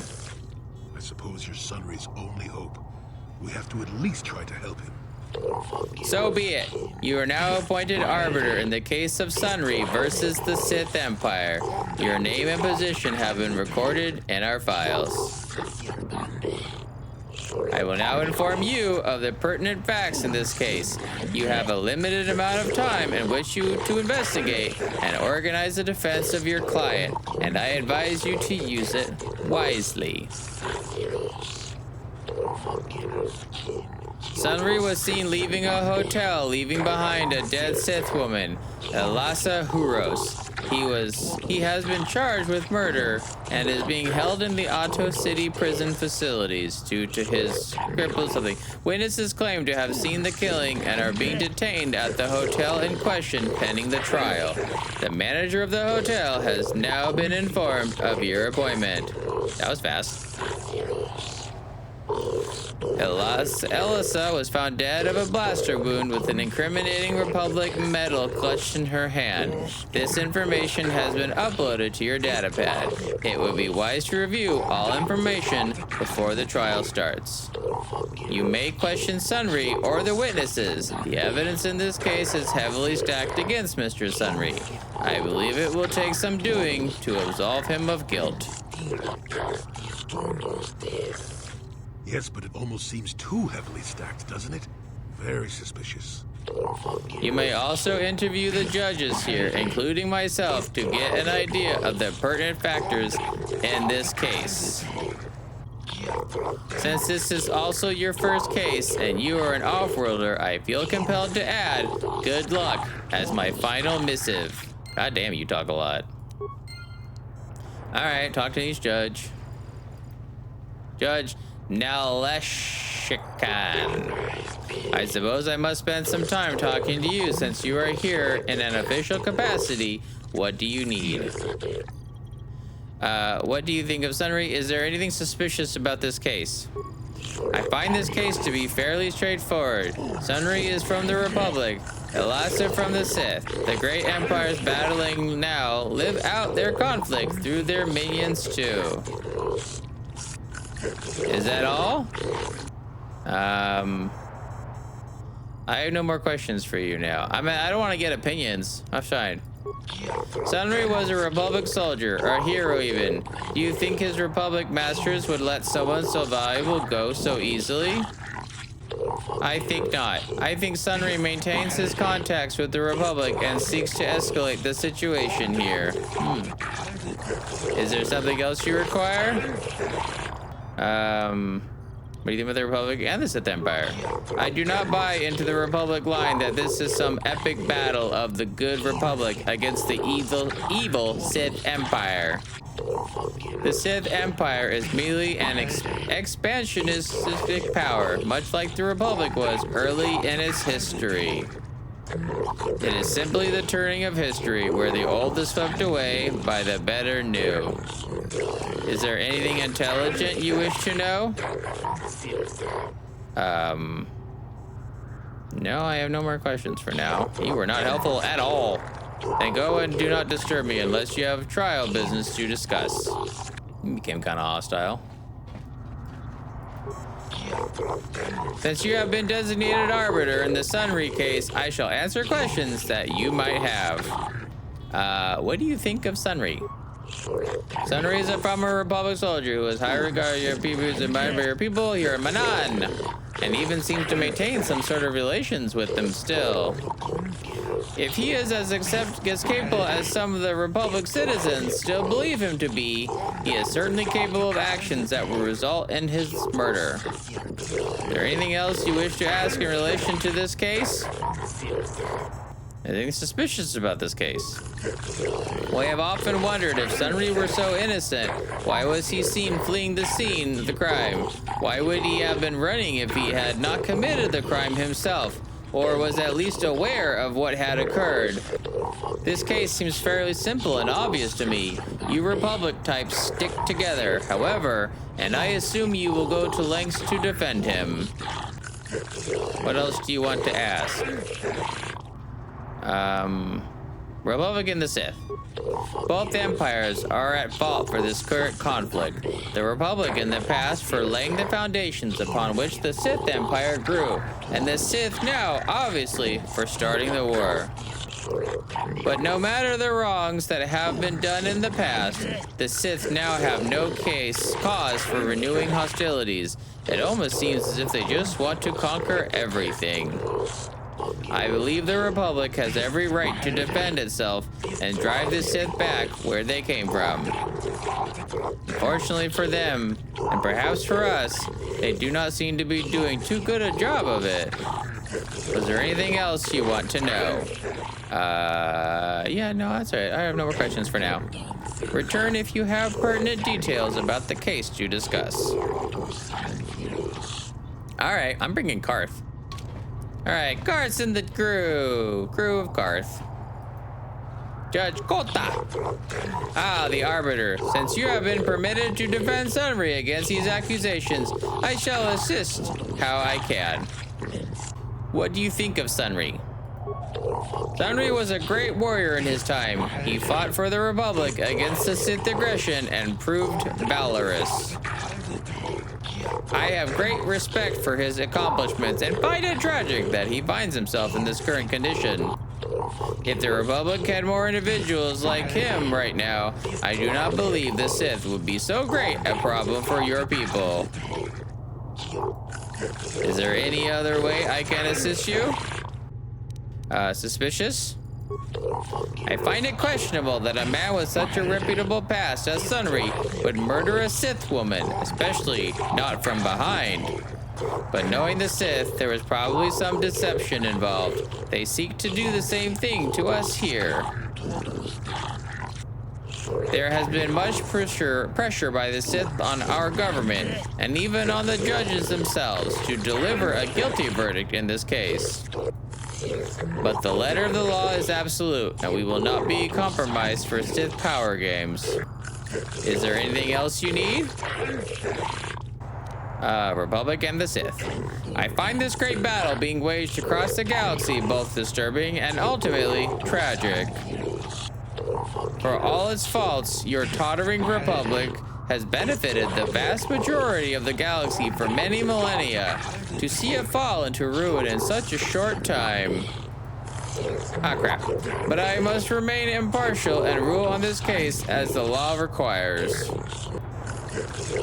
I suppose you're Sunri's only hope. We have to at least try to help him. So be it. You are now appointed arbiter in the case of Sunri versus the Sith Empire. Your name and position have been recorded in our files. I will now inform you of the pertinent facts in this case. You have a limited amount of time in which to investigate and organize the defense of your client, and I advise you to use it wisely. Sunri was seen leaving a hotel, leaving behind a dead Sith woman, Elasa Huros. He has been charged with murder and is being held in the Otto City prison facilities due to his cripple something. Witnesses claim to have seen the killing and are being detained at the hotel in question pending the trial. The manager of the hotel has now been informed of your appointment. That was fast. Elisa was found dead of a blaster wound with an incriminating Republic medal clutched in her hand. This information has been uploaded to your datapad. It would be wise to review all information before the trial starts. You may question Sunry or the witnesses. The evidence in this case is heavily stacked against Mr. Sunry. I believe it will take some doing to absolve him of guilt. Yes, but it almost seems too heavily stacked, doesn't it? Very suspicious. You may also interview the judges here, including myself, to get an idea of the pertinent factors in this case. Since this is also your first case and you are an off-worlder, I feel compelled to add good luck as my final missive. God damn, you talk a lot. Alright, talk to each judge. Judge Naleshikan. I suppose I must spend some time talking to you since you are here in an official capacity. What do you need? What do you think of Sunry? Is there anything suspicious about this case? I find this case to be fairly straightforward. Sunry is from the Republic, Elisa from the Sith. The great empires battling now live out their conflict through their minions too. Is that all? I have no more questions for you now. I mean, I don't want to get opinions. I'm fine. Sunry was a Republic soldier, or a hero even. Do you think his Republic masters would let someone so valuable go so easily? I think not. I think Sunry maintains his contacts with the Republic and seeks to escalate the situation here. Is there something else you require? What do you think about the Republic and the Sith Empire? I do not buy into the Republic line that this is some epic battle of the good Republic against the evil Sith Empire. The Sith Empire is merely an expansionistic power, much like the Republic was early in its history. It is simply the turning of history, where the old is swept away by the better new. Is there anything intelligent you wish to know? No, I have no more questions for now. You were not helpful at all. Then go and do not disturb me unless you have trial business to discuss. You became kind of hostile. Since you have been designated arbiter in the Sunry case, I shall answer questions that you might have. What do you think of Sunry? Sunry is a former Republic soldier who is highly regarded your people, who is admired by your people here in Manaan, and even seems to maintain some sort of relations with them still. If he is as capable as some of the Republic citizens still believe him to be, he is certainly capable of actions that will result in his murder. Is there anything else you wish to ask in relation to this case? Anything suspicious about this case? We have often wondered if Sunry were so innocent, why was he seen fleeing the scene of the crime? Why would he have been running if he had not committed the crime himself, or was at least aware of what had occurred? This case seems fairly simple and obvious to me. You Republic types stick together, however, and I assume you will go to lengths to defend him. What else do you want to ask? Republic and the Sith. Both empires are at fault for this current conflict. The Republic in the past for laying the foundations upon which the Sith Empire grew, and the Sith now, obviously, for starting the war. But no matter the wrongs that have been done in the past, the Sith now have no cause for renewing hostilities. It almost seems as if they just want to conquer everything. I believe the Republic has every right to defend itself and drive the Sith back where they came from. Unfortunately for them, and perhaps for us, they do not seem to be doing too good a job of it. Was there anything else you want to know? Yeah, no, that's all right. I have no more questions for now. Return if you have pertinent details about the case to discuss. All right, I'm bringing Karth. All right, Karth's in the crew. Crew of Karth. Judge Kota. Ah, the Arbiter. Since you have been permitted to defend Sunry against these accusations, I shall assist how I can. What do you think of Sunry? Sunry was a great warrior in his time. He fought for the Republic against the Sith aggression and proved valorous. I have great respect for his accomplishments and find it tragic that he finds himself in this current condition. If the Republic had more individuals like him right now, I do not believe the Sith would be so great a problem for your people. Is there any other way I can assist you? Suspicious? I find it questionable that a man with such a reputable past as Sunry would murder a Sith woman, especially not from behind. But knowing the Sith, there was probably some deception involved. They seek to do the same thing to us here. There has been much pressure by the Sith on our government, and even on the judges themselves, to deliver a guilty verdict in this case. But the letter of the law is absolute, and we will not be compromised for Sith power games. Is there anything else you need? Republic and the Sith. I find this great battle being waged across the galaxy both disturbing and ultimately tragic. For all its faults, your tottering Republic has benefited the vast majority of the galaxy for many millennia. To see it fall into ruin in such a short time. Ah, crap. But I must remain impartial and rule on this case as the law requires.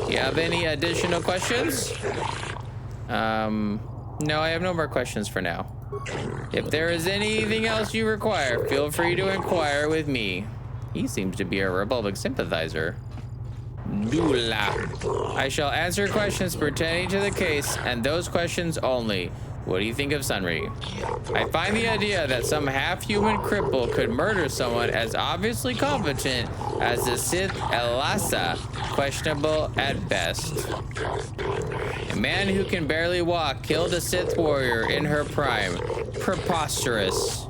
Do you have any additional questions? No, I have no more questions for now. If there is anything else you require, feel free to inquire with me. He seems to be a Republic sympathizer. Dula. I shall answer questions pertaining to the case and those questions only. What do you think of Sunry? I find the idea that some half-human cripple could murder someone as obviously competent as the Sith Elasa questionable at best. A man who can barely walk killed a Sith warrior in her prime. Preposterous.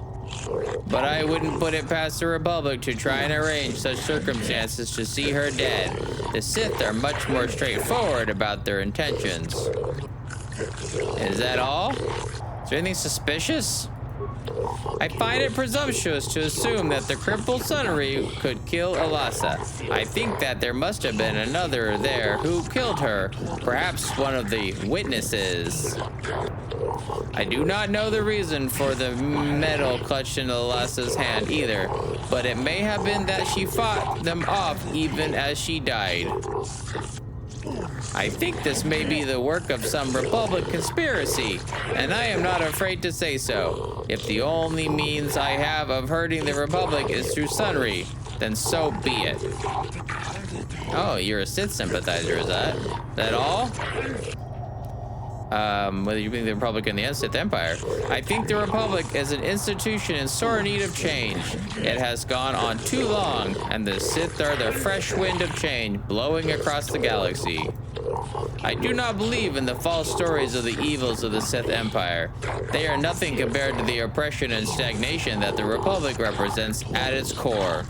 But I wouldn't put it past the Republic to try and arrange such circumstances to see her dead. The Sith are much more straightforward about their intentions. Is that all? Is there anything suspicious? I find it presumptuous to assume that the crippled Sunry could kill Elasa. I think that there must have been another there who killed her, perhaps one of the witnesses. I do not know the reason for the medal clutched in Elasa's hand either, but it may have been that she fought them off even as she died. I think this may be the work of some Republic conspiracy, and I am not afraid to say so. If the only means I have of hurting the Republic is through Sunry, then so be it. Oh, you're a Sith sympathizer, is that all? Whether you mean the Republic and the Sith Empire. I think the Republic is an institution in sore need of change. It has gone on too long, and the Sith are the fresh wind of change blowing across the galaxy. I do not believe in the false stories of the evils of the Sith Empire. They are nothing compared to the oppression and stagnation that the Republic represents at its core.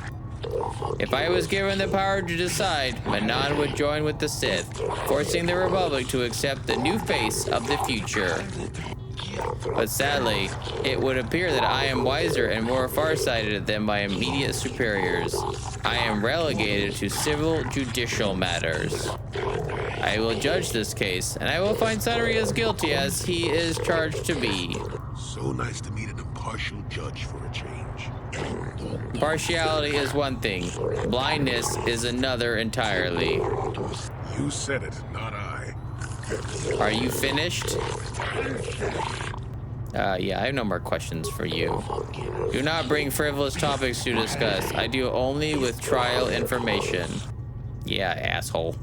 If I was given the power to decide, Manaan would join with the Sith, forcing the Republic to accept the new face of the future. But sadly, it would appear that I am wiser and more farsighted than my immediate superiors. I am relegated to civil judicial matters. I will judge this case, and I will find Sunry as guilty as he is charged to be. So nice to meet an impartial judge for a change. Partiality is one thing. Blindness is another entirely. You said it, not I. Are you finished? Yeah, I have no more questions for you. Do not bring frivolous topics to discuss. I deal only with trial information. Yeah, asshole.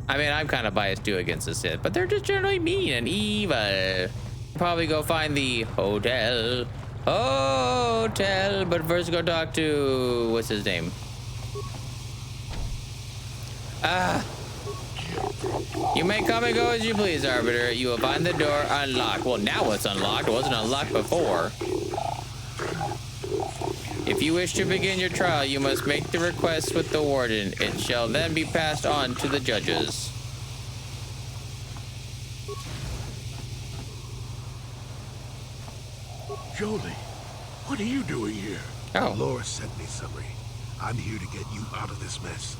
I mean, I'm kind of biased too against the Sith, but they're just generally mean and evil. Probably go find the hotel, but first go talk to, what's his name? You may come and go as you please, Arbiter. You will find the door unlocked. Well, now it's unlocked. It wasn't unlocked before. If you wish to begin your trial, you must make the request with the warden. It shall then be passed on to the judges. Jolie, what are you doing here? Oh. Laura sent me, summary. I'm here to get you out of this mess.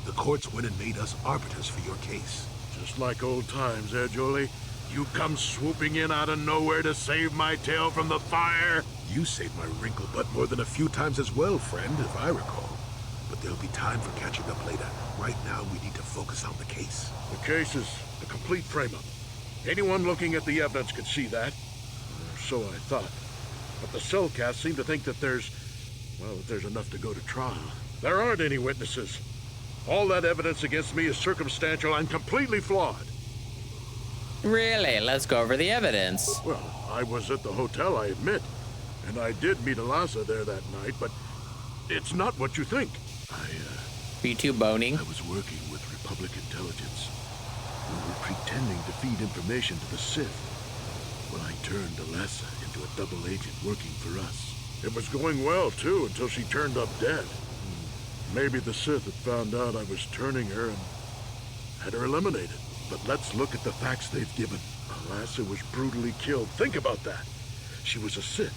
The courts went and made us arbiters for your case. Just like old times, eh, Jolie? You come swooping in out of nowhere to save my tail from the fire? You saved my wrinkle butt more than a few times as well, friend, if I recall. But there'll be time for catching up later. Right now, we need to focus on the case. The case is a complete frame-up. Anyone looking at the evidence could see that. Or so I thought. But the Cellcasts seem to think that there's enough to go to trial. There aren't any witnesses. All that evidence against me is circumstantial and completely flawed. Really? Let's go over the evidence. Well, I was at the hotel, I admit. And I did meet Eliza there that night, but it's not what you think. Be too boning? I was working with Republic Intelligence. We were pretending to feed information to the Sith. Well, I turned Eliza into a double agent working for us. It was going well, too, until she turned up dead. Maybe the Sith had found out I was turning her and had her eliminated. But let's look at the facts they've given. Eliza was brutally killed. Think about that. She was a Sith,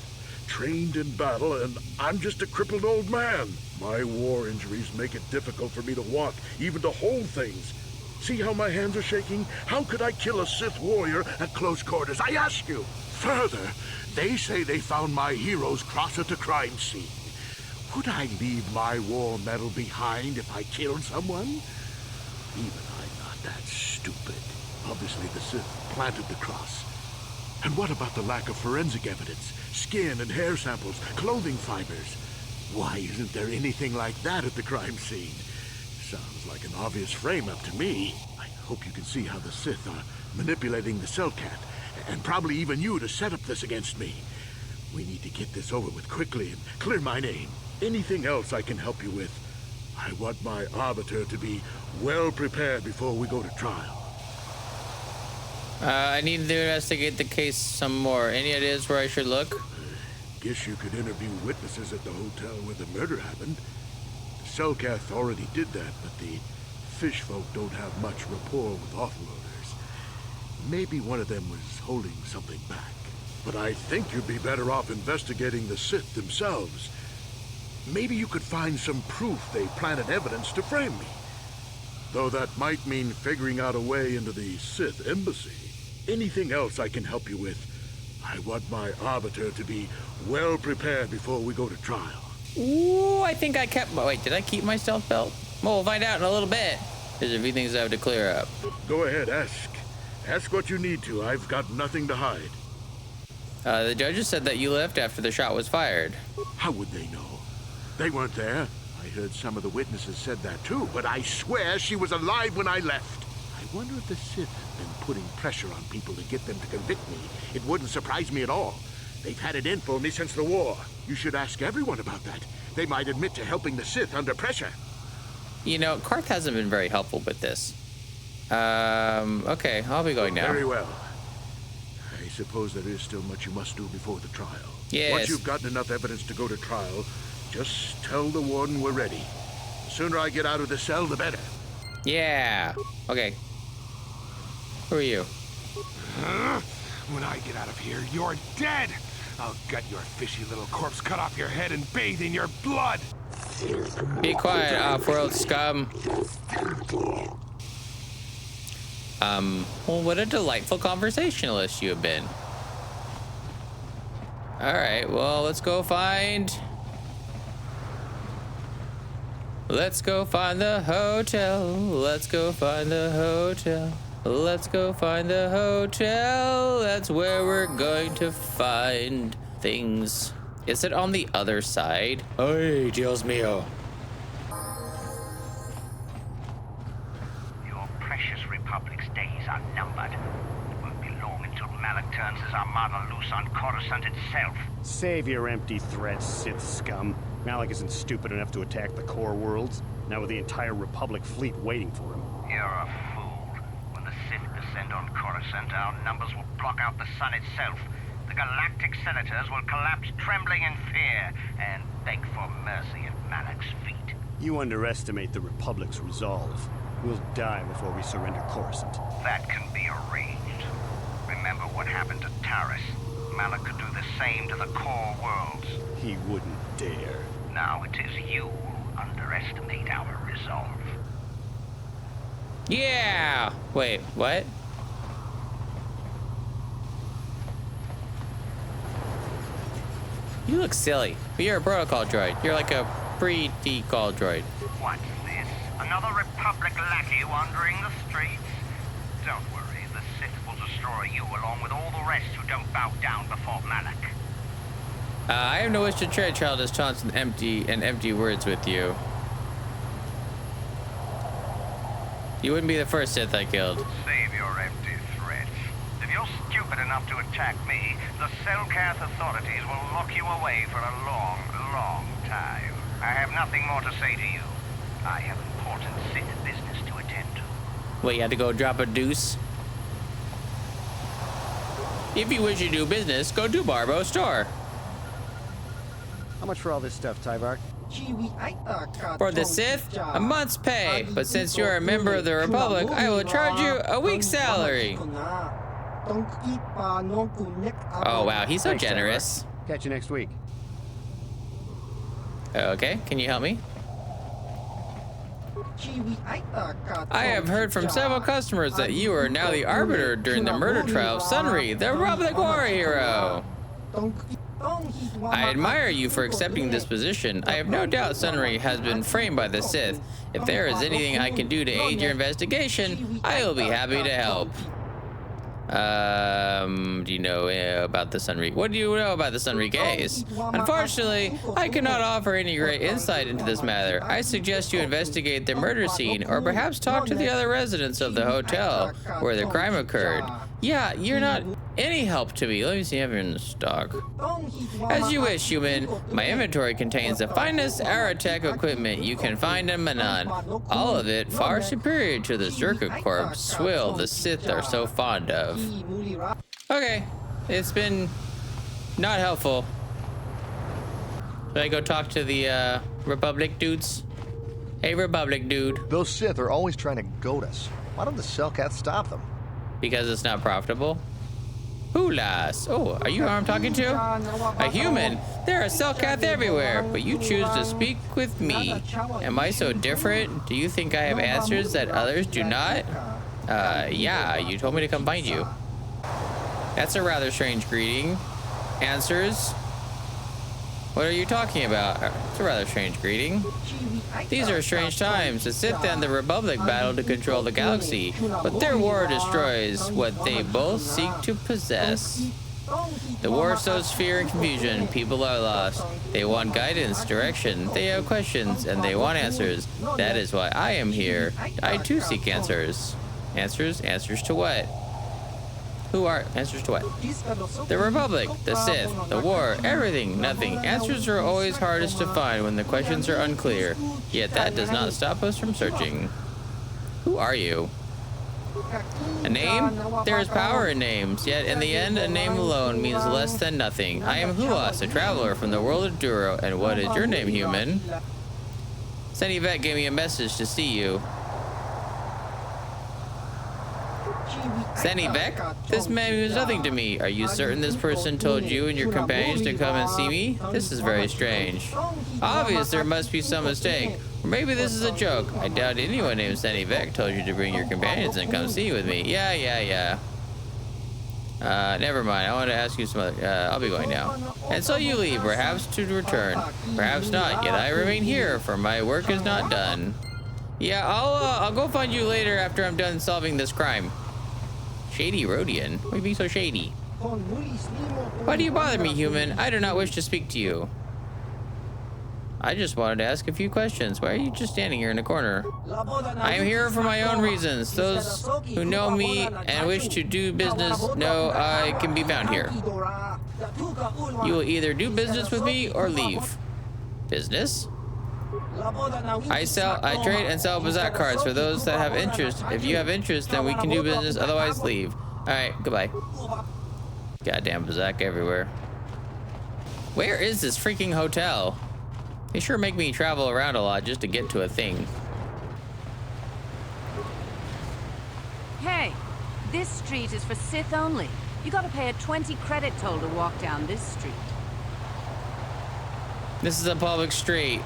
trained in battle, and I'm just a crippled old man. My war injuries make it difficult for me to walk, even to hold things. See how my hands are shaking? How could I kill a Sith warrior at close quarters? I ask you. Further, they say they found my hero's cross at the crime scene. Would I leave my war medal behind if I killed someone? Even I'm not that stupid. Obviously, the Sith planted the cross. And what about the lack of forensic evidence? Skin and hair samples, clothing fibers. Why isn't there anything like that at the crime scene? Sounds like an obvious frame-up to me. I hope you can see how the Sith are manipulating the Cellcat, and probably even you to set up this against me. We need to get this over with quickly and clear my name. Anything else I can help you with? I want my arbiter to be well prepared before we go to trial. I need to investigate the case some more. Any ideas where I should look? Guess you could interview witnesses at the hotel where the murder happened. The Cellcath already did that, but the fish folk don't have much rapport with offloaders. Maybe one of them was holding something back. But I think you'd be better off investigating the Sith themselves. Maybe you could find some proof they planted evidence to frame me. Though that might mean figuring out a way into the Sith embassy. Anything else I can help you with? I want my arbiter to be well prepared before we go to trial. Ooh, I think I kept... Wait, did I keep my stealth belt? Well, we'll find out in a little bit. There's a few things I have to clear up. Go ahead, ask. Ask what you need to. I've got nothing to hide. The judges said that you left after the shot was fired. How would they know? They weren't there. I heard some of the witnesses said that too, but I swear she was alive when I left. I wonder if the Sith have been putting pressure on people to get them to convict me. It wouldn't surprise me at all. They've had it in for me since the war. You should ask everyone about that. They might admit to helping the Sith under pressure. You know, Karth hasn't been very helpful with this. Okay, I'll be going now. Very well. I suppose there is still much you must do before the trial. Yes. Once you've gotten enough evidence to go to trial, just tell the warden we're ready. The sooner I get out of the cell, the better. Yeah. Okay. Who are you? When I get out of here, you're dead! I'll gut your fishy little corpse, cut off your head, and bathe in your blood! Be quiet, off-world scum. Well, what a delightful conversationalist you have been. Alright, well, let's go find the hotel. Let's go find the hotel. Let's go find the hotel. That's where we're going to find things. Is it on the other side? Ay, Dios mío. Your precious Republic's days are numbered. It won't be long until Malak turns his armada loose on Coruscant itself. Save your empty threats, Sith scum. Malak isn't stupid enough to attack the core worlds, now with the entire Republic fleet waiting for him. You're a fool. When the Sith descend on Coruscant, our numbers will block out the sun itself. The galactic senators will collapse trembling in fear and beg for mercy at Malak's feet. You underestimate the Republic's resolve. We'll die before we surrender Coruscant. That can be arranged. Remember what happened to Taris. Malak could do the same to the core worlds. He wouldn't dare. Now it is you who underestimate our resolve. Yeah! Wait, what? You look silly. But you're a protocol droid. You're like a pre-decall droid. What's this? Another Republic lackey wandering the streets? Don't worry, the Sith will destroy you along with all the rest who don't bow down before Malak. I have no wish to trade childish taunts and empty words with you. You wouldn't be the first Sith I killed. Save your empty threats. If you're stupid enough to attack me, the Selkath authorities will lock you away for a long, long time. I have nothing more to say to you. I have important Sith business to attend to. Wait, you had to go drop a deuce? If you wish to do business, go to Barbo's store. How much for all this stuff, Tyvark? For the Sith, a month's pay. But since you're a member of the Republic, I will charge you a week's salary. Oh, wow, he's so Thanks, generous. Tyvark. Catch you next week. Okay, can you help me? I have heard from several customers that you are now the arbiter during the murder trial of Sunry, the Republic war hero. I admire you for accepting this position. I have no doubt Sunry has been framed by the Sith. If there is anything I can do to aid your investigation, I will be happy to help. Do you know about the Sunry? What do you know about the Sunry case? Unfortunately, I cannot offer any great insight into this matter. I suggest you investigate the murder scene, or perhaps talk to the other residents of the hotel where the crime occurred. Yeah, you're not any help to me. Let me see if you're in stock. As you wish, human. My inventory contains the finest Aerotech equipment you can find in Manaan. All of it far superior to the Circuit Corps swill the Sith are so fond of. Okay, it's been not helpful. Should I go talk to the Republic dudes? Hey, Republic dude. Those Sith are always trying to goad us. Why don't the Selkath stop them? Because it's not profitable? Hoolas. Oh, are you who I'm talking to? A human. There are Selkath everywhere, but you choose to speak with me. Am I so different? Do you think I have answers that others do not? Yeah, you told me to come find you. That's a rather strange greeting. Answers? What are you talking about? It's a rather strange greeting. These are strange times. The Sith and the Republic battle to control the galaxy, but their war destroys what they both seek to possess. The war sows fear and confusion. People are lost. They want guidance, direction. They have questions, and they want answers. That is why I am here. I too seek answers. Answers? Answers to what? Who are answers to what? The Republic, the Sith, the war, everything, nothing. Answers are always hardest to find when the questions are unclear. Yet that does not stop us from searching. Who are you? A name? There is power in names, yet in the end, a name alone means less than nothing. I am Huas, a traveler from the world of Duro, and what is your name, human? Senivek gave me a message to see you. Senivek? This man means nothing to me. Are you certain this person told you and your companions to come and see me? This is very strange. Obvious there must be some mistake. Or maybe this is a joke. I doubt anyone named Senivek told you to bring your companions and come see with me. Yeah. Never mind. I want to ask you some other... I'll be going now. And so you leave, perhaps to return. Perhaps not, yet I remain here, for my work is not done. Yeah, I'll go find you later after I'm done solving this crime. Shady Rhodian? Why are you being so shady? Why do you bother me, human? I do not wish to speak to you. I just wanted to ask a few questions. Why are you just standing here in the corner? I am here for my own reasons. Those who know me and wish to do business know I can be found here. You will either do business with me or leave. Business? I trade and sell Bazak cards for those that have interest. If you have interest, then we can do business. Otherwise, leave. All right, goodbye. Goddamn Bazak everywhere. Where is this freaking hotel? They sure make me travel around a lot just to get to a thing. Hey, this street is for Sith only. You gotta pay a 20 credit toll to walk down this street. This is a public street.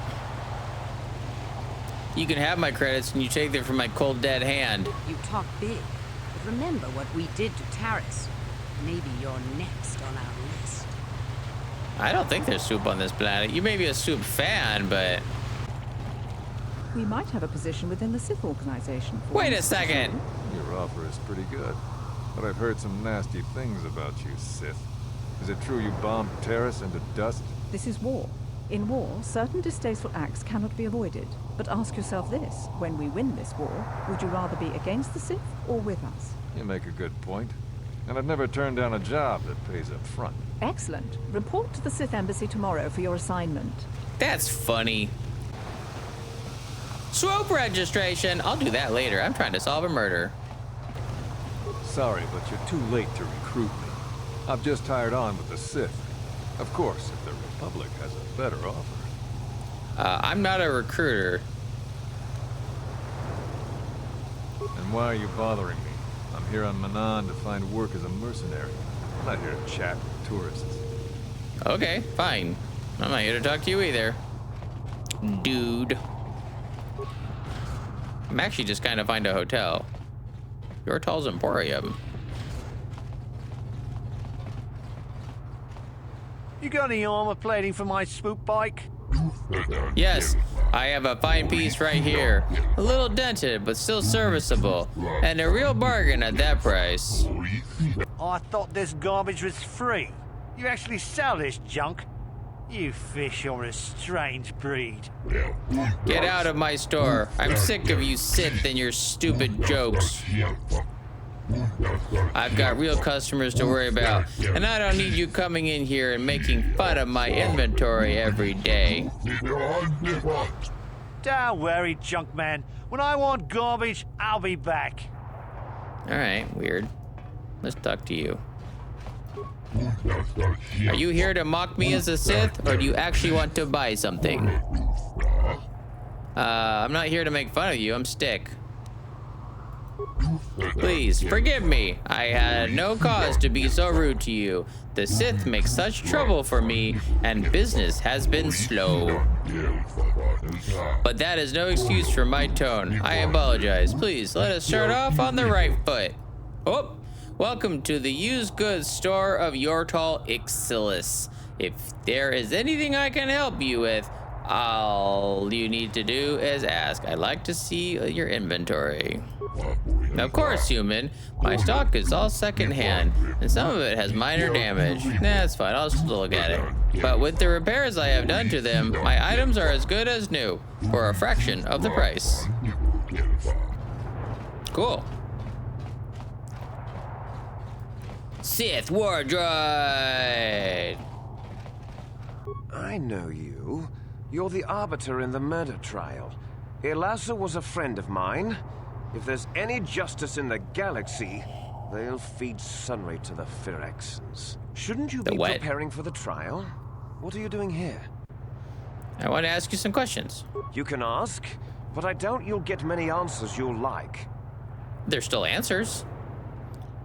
You can have my credits and you take them from my cold dead hand. You talk big, but remember what we did to Taris. Maybe you're next on our list. I don't think there's soup on this planet. You may be a soup fan, but... We might have a position within the Sith organization. Wait a second! Your offer is pretty good, but I've heard some nasty things about you, Sith. Is it true you bombed Taris into dust? This is war. In war, certain distasteful acts cannot be avoided. But ask yourself this, when we win this war, would you rather be against the Sith or with us? You make a good point. And I've never turned down a job that pays up front. Excellent. Report to the Sith Embassy tomorrow for your assignment. That's funny. Swope registration! I'll do that later. I'm trying to solve a murder. Sorry, but you're too late to recruit me. I've just hired on with the Sith. Of course, if the Republic has a better offer. I'm not a recruiter. And why are you bothering me? I'm here on Manaan to find work as a mercenary. I'm not here to chat with tourists. Okay, fine. I'm not here to talk to you either, dude. I'm actually just kind of find a hotel. Yortal's Emporium. You got any armor plating for my swoop bike? Yes, I have a fine piece right here. A little dented, but still serviceable. And a real bargain at that price. I thought this garbage was free. You actually sell this junk? You fish are a strange breed. Get out of my store. I'm sick of you Sith and your stupid jokes. I've got real customers to worry about, and I don't need you coming in here and making fun of my inventory every day. Don't worry, junk man. When I want garbage, I'll be back. Alright, weird. Let's talk to you. Are you here to mock me as a Sith, or do you actually want to buy something? I'm not here to make fun of you, I'm Stick. Please, forgive me. I had no cause to be so rude to you. The Sith make such trouble for me, and business has been slow. But that is no excuse for my tone. I apologize. Please, let us start off on the right foot. Oh, welcome to the used goods store of Yortal Ixalis. If there is anything I can help you with, all you need to do is ask. I'd like to see your inventory. Of course, human. My stock is all secondhand, and some of it has minor damage. That's fine, I'll just look at it. But with the repairs I have done to them, my items are as good as new, for a fraction of the price. Cool. Sith War Droid! I know you. You're the arbiter in the murder trial. Elasa was a friend of mine. If there's any justice in the galaxy, they'll feed sunray to the Phyrexians. Shouldn't you be preparing for the trial? What are you doing here? I want to ask you some questions. You can ask, but I doubt you'll get many answers you'll like. There's still answers.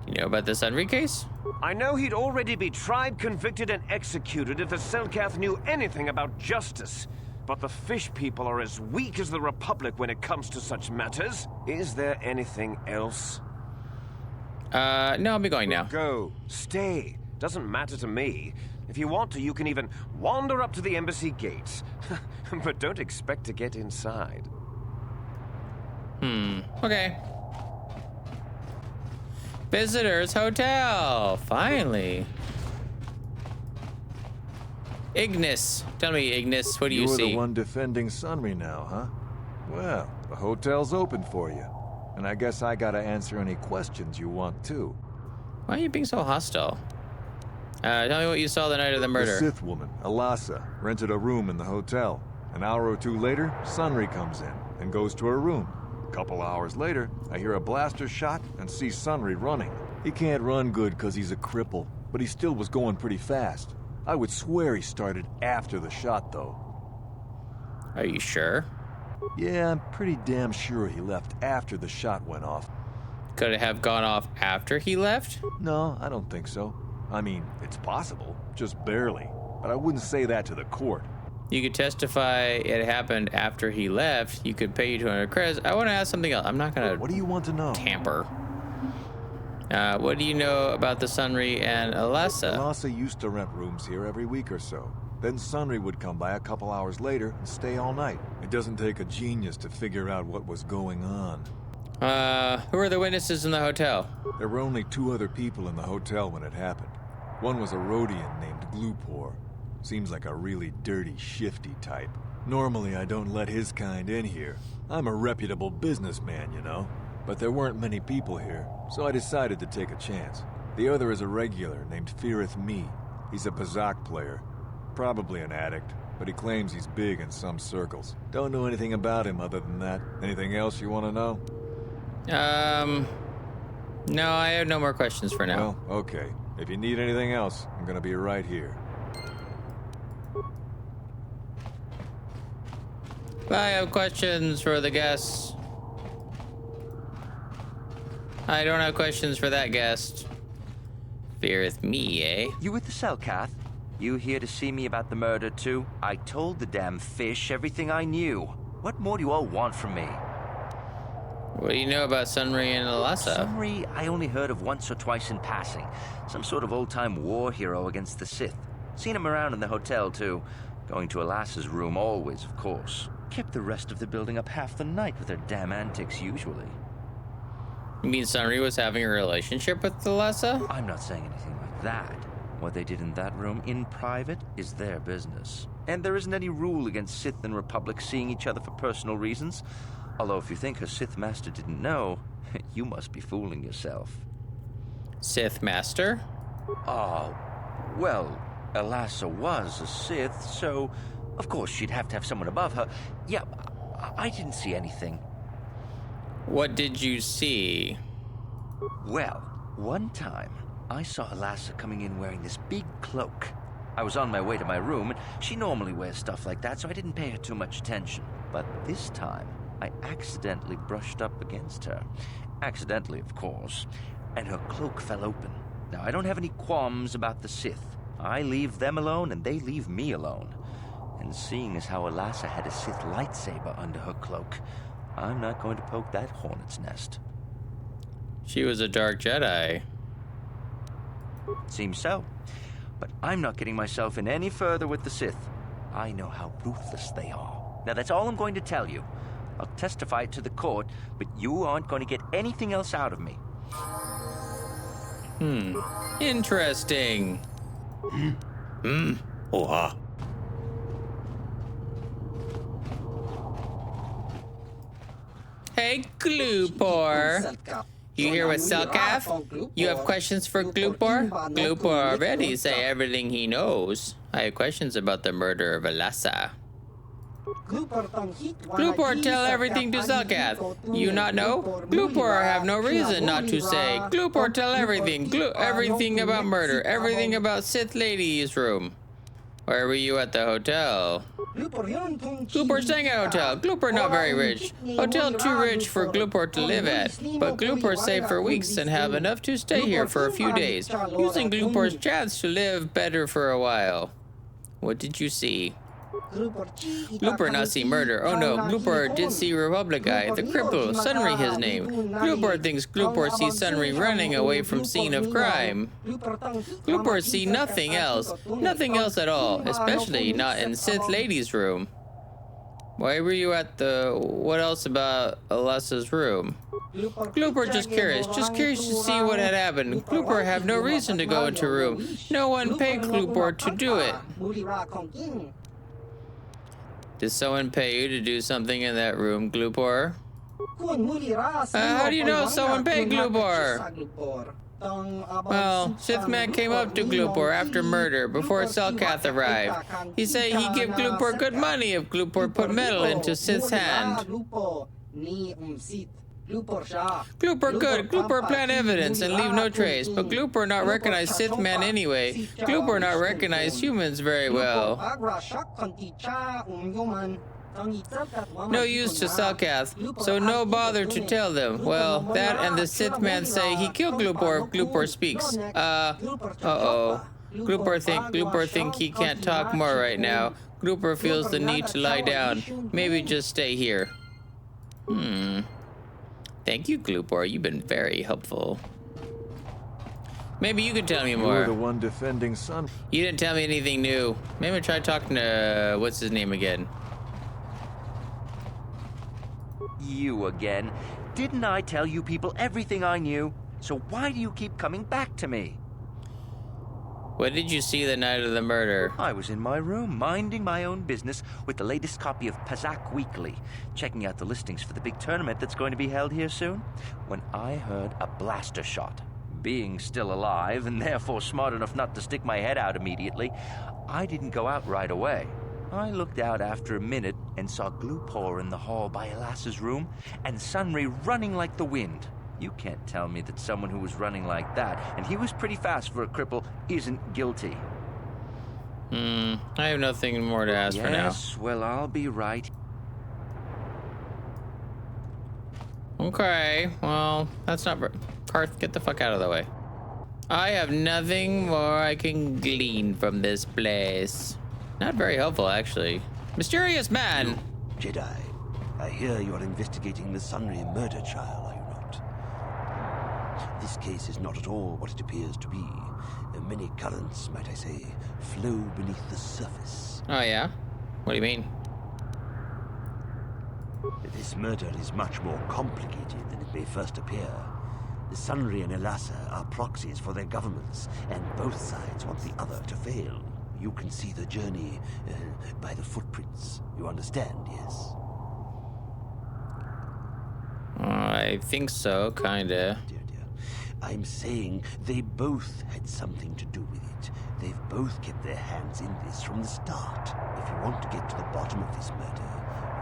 You know about the Sunray case? I know he'd already be tried, convicted, and executed if the Selkath knew anything about justice. But the fish people are as weak as the Republic when it comes to such matters. Is there anything else? No, I'll be going now. Go. Stay. Doesn't matter to me. If you want to, you can even wander up to the embassy gates. But don't expect to get inside. Okay. Visitors Hotel. Finally. Ignis. Tell me, Ignis, what do you see? You're the one defending Sunry now, huh? Well, the hotel's open for you. And I guess I gotta answer any questions you want too. Why are you being so hostile? Tell me what you saw the night of the murder. The Sith woman, Elasa, rented a room in the hotel. An hour or two later, Sunry comes in and goes to her room. A couple hours later, I hear a blaster shot and see Sunry running. He can't run good because he's a cripple. but he still was going pretty fast. I would swear he started after the shot, though. Are you sure? Yeah, I'm pretty damn sure he left after the shot went off. Could it have gone off after he left? No, I don't think so. I mean, it's possible, just barely. But I wouldn't say that to the court. You could testify it happened after he left. You could pay you 200 credits. I want to ask something else. I'm not going to... What do you want to know? Tamper. What do you know about the Sunri and Alessa? Alessa used to rent rooms here every week or so. Then Sunri would come by a couple hours later and stay all night. It doesn't take a genius to figure out what was going on. Who are the witnesses in the hotel? There were only 2 other people in the hotel when it happened. One was a Rhodian named Glupor. Seems like a really dirty, shifty type. Normally, I don't let his kind in here. I'm a reputable businessman, you know. But there weren't many people here, so I decided to take a chance. The other is a regular named Firith Me. He's a Pazak player. Probably an addict, but he claims he's big in some circles. Don't know anything about him other than that. Anything else you want to know? No, I have no more questions for now. Well, okay. If you need anything else, I'm gonna be right here. I have questions for the guests. I don't have questions for that guest. Feareth me, eh? You with the Selkath? You here to see me about the murder, too? I told the damn fish everything I knew. What more do you all want from me? What do you know about Sunri and Alessa? Sunri, I only heard of once or twice in passing. Some sort of old-time war hero against the Sith. Seen him around in the hotel, too. Going to Alassa's room always, of course. Kept the rest of the building up half the night with their damn antics, usually. You mean Sunri was having a relationship with Alessa? I'm not saying anything like that. What they did in that room, in private, is their business. And there isn't any rule against Sith and Republic seeing each other for personal reasons. Although if you think her Sith Master didn't know, you must be fooling yourself. Sith Master? Oh, well, Alassa was a Sith, so of course she'd have to have someone above her. Yeah, I didn't see anything. What did you see? Well, one time, I saw Alassa coming in wearing this big cloak. I was on my way to my room, and she normally wears stuff like that, so I didn't pay her too much attention. But this time, I accidentally brushed up against her. Accidentally, of course. And her cloak fell open. Now, I don't have any qualms about the Sith. I leave them alone, and they leave me alone. And seeing as how Alassa had a Sith lightsaber under her cloak, I'm not going to poke that hornet's nest. She was a dark Jedi. Seems so. But I'm not getting myself in any further with the Sith. I know how ruthless they are. Now, that's all I'm going to tell you. I'll testify it to the court, but you aren't going to get anything else out of me. Interesting. Oha. Hey, Glupor. You here with Selkath? You have questions for Glupor? Glupor already say everything he knows. I have questions about the murder of Alessa. Glupor tell everything to Selkath. You not know? Glupor have no reason not to say. Glupor tell everything. Everything about murder. Everything about Sith Lady's room. Where were you at the hotel? Glupor staying at hotel. Glupor not very rich. Hotel too rich for Glupor to live at. But Glupor save for weeks and have enough to stay here for a few days, using Glupor's chance to live better for a while. What did you see? Glupor not see murder. Oh no, Glupor did see Republic guy, the cripple, Sunri his name. Glupor thinks Glupor sees Sunri running away from scene of crime. Glupor see nothing else at all, especially not in Sith Lady's room. Why were you at the... what else about Alessa's room? Glupor just curious to see what had happened. Glupor have no reason to go into room. No one paid Glupor to do it. Did someone pay you to do something in that room, Glupor? How do you know someone paid Glupor? Well, Sithman came up to Glupor after murder, before Selkath arrived. He said he'd give Glupor good money if Glupor put metal into Sith's hand. Glooper good. Glooper plant evidence and leave no trace. But Glooper not recognize Sith man anyway. Glooper not recognize humans very well. No use to Selkath, so no bother to tell them. Well, that and the Sith man say he killed Glooper if Glooper speaks. Uh-oh. Glooper think he can't talk more right now. Glooper feels the need to lie down. Maybe just stay here. Thank you, Glooper. You've been very helpful. Maybe you could tell me more. You're the one defending Sun. You didn't tell me anything new. Maybe try talking to what's his name again? You again. Didn't I tell you people everything I knew? So why do you keep coming back to me? What did you see the night of the murder? I was in my room, minding my own business with the latest copy of Pazak Weekly, checking out the listings for the big tournament that's going to be held here soon, when I heard a blaster shot. Being still alive, and therefore smart enough not to stick my head out immediately, I didn't go out right away. I looked out after a minute and saw Glooper in the hall by Elassa's room, and Sunry running like the wind. You can't tell me that someone who was running like that, and he was pretty fast for a cripple, isn't guilty. I have nothing more to ask for now. Yes, well, I'll be right. Okay, well, that's not... Karth, get the fuck out of the way. I have nothing more I can glean from this place. Not very helpful, actually. Mysterious man! Jedi, I hear you are investigating the Sunry murder trial, are you not? This case is not at all what it appears to be. Many currents, might I say, flow beneath the surface. Oh, yeah? What do you mean? This murder is much more complicated than it may first appear. The Sunry and Elassa are proxies for their governments, and both sides want the other to fail. You can see the journey by the footprints. You understand, yes? I think so, kinda. Dear. I'm saying they both had something to do with it. They've both kept their hands in this from the start. If you want to get to the bottom of this murder,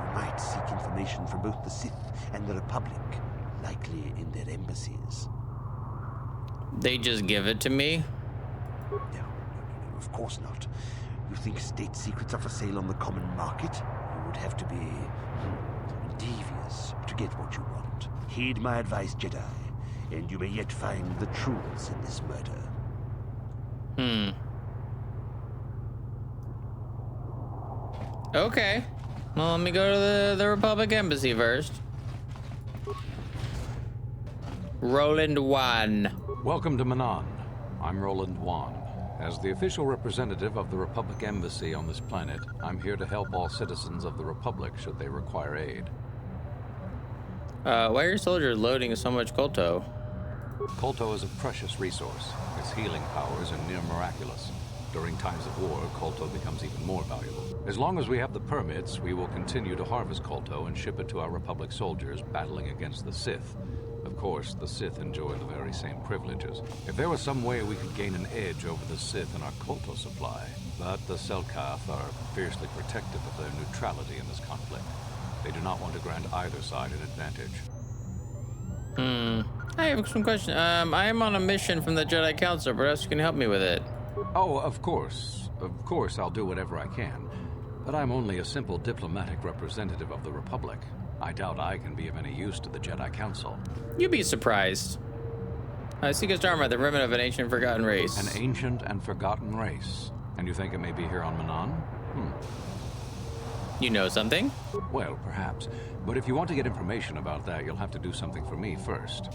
you might seek information from both the Sith and the Republic, likely in their embassies. They just give it to me? No, of course not. You think state secrets are for sale on the common market? You would have to be devious to get what you want. Heed my advice, Jedi, and you may yet find the truths in this murder. Okay. Well, let me go to the Republic Embassy first. Roland Wan. Welcome to Manaan. I'm Roland Wan. As the official representative of the Republic Embassy on this planet, I'm here to help all citizens of the Republic should they require aid. Why are your soldiers loading so much Kolto? Kolto is a precious resource. Its healing powers are near miraculous. During times of war, Kolto becomes even more valuable. As long as we have the permits, we will continue to harvest Kolto and ship it to our Republic soldiers battling against the Sith. Of course, the Sith enjoy the very same privileges. If there was some way we could gain an edge over the Sith in our Kolto supply, but the Selkath are fiercely protective of their neutrality in this conflict. They do not want to grant either side an advantage. I have some questions. I am on a mission from the Jedi Council. Perhaps you can help me with it. Oh, of course. Of course, I'll do whatever I can. But I'm only a simple diplomatic representative of the Republic. I doubt I can be of any use to the Jedi Council. You'd be surprised. Seek a Dharma, the remnant of an ancient forgotten race. An ancient and forgotten race. And you think it may be here on Manaan? You know something? Well, perhaps. But if you want to get information about that, you'll have to do something for me first.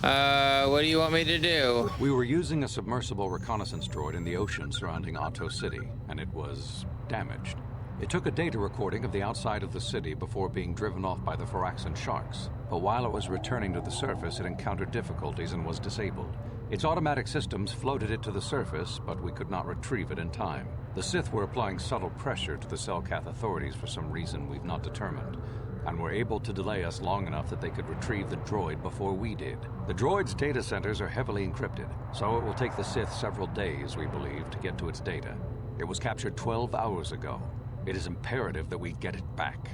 What do you want me to do? We were using a submersible reconnaissance droid in the ocean surrounding Ahto City, and it was damaged. It took a data recording of the outside of the city before being driven off by the Faraxan sharks, but while it was returning to the surface, it encountered difficulties and was disabled. Its automatic systems floated it to the surface, but we could not retrieve it in time. The Sith were applying subtle pressure to the Selkath authorities for some reason we've not determined, and were able to delay us long enough that they could retrieve the droid before we did. The droid's data centers are heavily encrypted, so it will take the Sith several days, we believe, to get to its data. It was captured 12 hours ago. It is imperative that we get it back.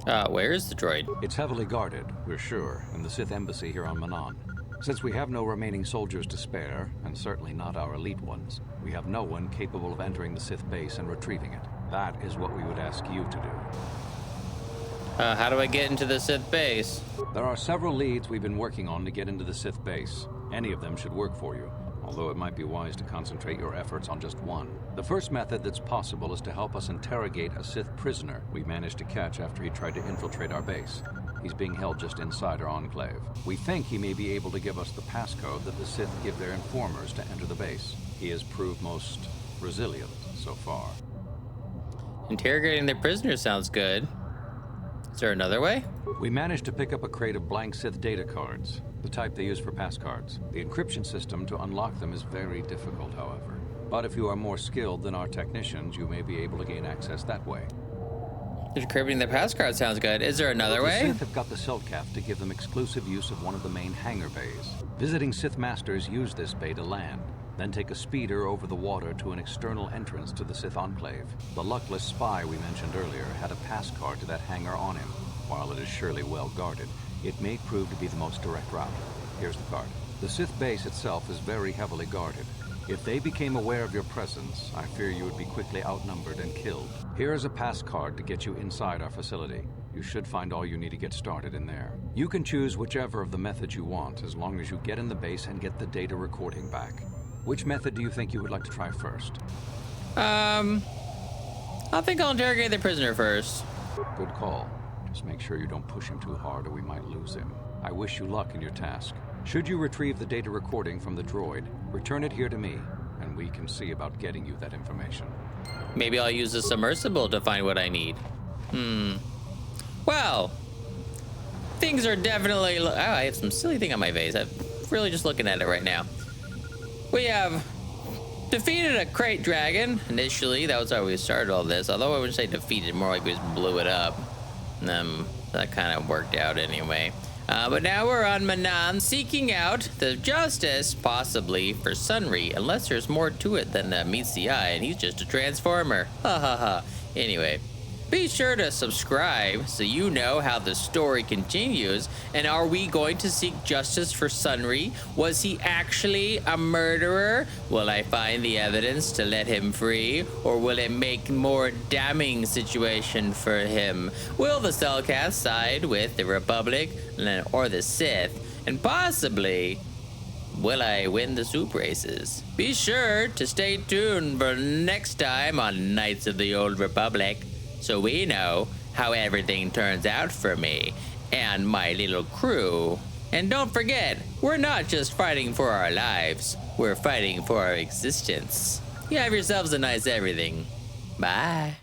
Where is the droid? It's heavily guarded, we're sure, in the Sith embassy here on Manaan. Since we have no remaining soldiers to spare, and certainly not our elite ones, we have no one capable of entering the Sith base and retrieving it. That is what we would ask you to do. How do I get into the Sith base? There are several leads we've been working on to get into the Sith base. Any of them should work for you, although it might be wise to concentrate your efforts on just one. The first method that's possible is to help us interrogate a Sith prisoner we managed to catch after he tried to infiltrate our base. He's being held just inside our enclave. We think he may be able to give us the passcode that the Sith give their informers to enter the base. He has proved most resilient so far. Interrogating the prisoner sounds good. Is there another way? We managed to pick up a crate of blank Sith data cards, the type they use for passcards. The encryption system to unlock them is very difficult, however. But if you are more skilled than our technicians, you may be able to gain access that way. Decrypting the passcard sounds good. Is there another way? The Sith have got the Selkath to give them exclusive use of one of the main hangar bays. Visiting Sith masters use this bay to land, then take a speeder over the water to an external entrance to the Sith enclave. The luckless spy we mentioned earlier had a passcard to that hangar on him. While it is surely well guarded, it may prove to be the most direct route. Here's the card. The Sith base itself is very heavily guarded. If they became aware of your presence, I fear you would be quickly outnumbered and killed. Here is a pass card to get you inside our facility. You should find all you need to get started in there. You can choose whichever of the methods you want, as long as you get in the base and get the data recording back. Which method do you think you would like to try first? I think I'll interrogate the prisoner first. Good call. Just make sure you don't push him too hard or we might lose him. I wish you luck in your task. Should you retrieve the data recording from the droid, return it here to me, and we can see about getting you that information. Maybe I'll use the submersible to find what I need. Well, things are definitely... Oh, I have some silly thing on my face. I'm really just looking at it right now. We have defeated a Krayt Dragon. Initially, that was how we started all this. Although I wouldn't say defeated, more like we just blew it up. That kind of worked out anyway. But now we're on Manaan, seeking out the justice, possibly, for Sunry, unless there's more to it than meets the eye, and he's just a transformer. Ha ha ha. Anyway, be sure to subscribe so you know how the story continues. And are we going to seek justice for Sunry? Was he actually a murderer? Will I find the evidence to let him free? Or will it make more damning situation for him? Will the Selkath side with the Republic or the Sith? And possibly, will I win the soup races? Be sure to stay tuned for next time on Knights of the Old Republic, so we know how everything turns out for me and my little crew. And don't forget, we're not just fighting for our lives, we're fighting for our existence. You have yourselves a nice everything. Bye.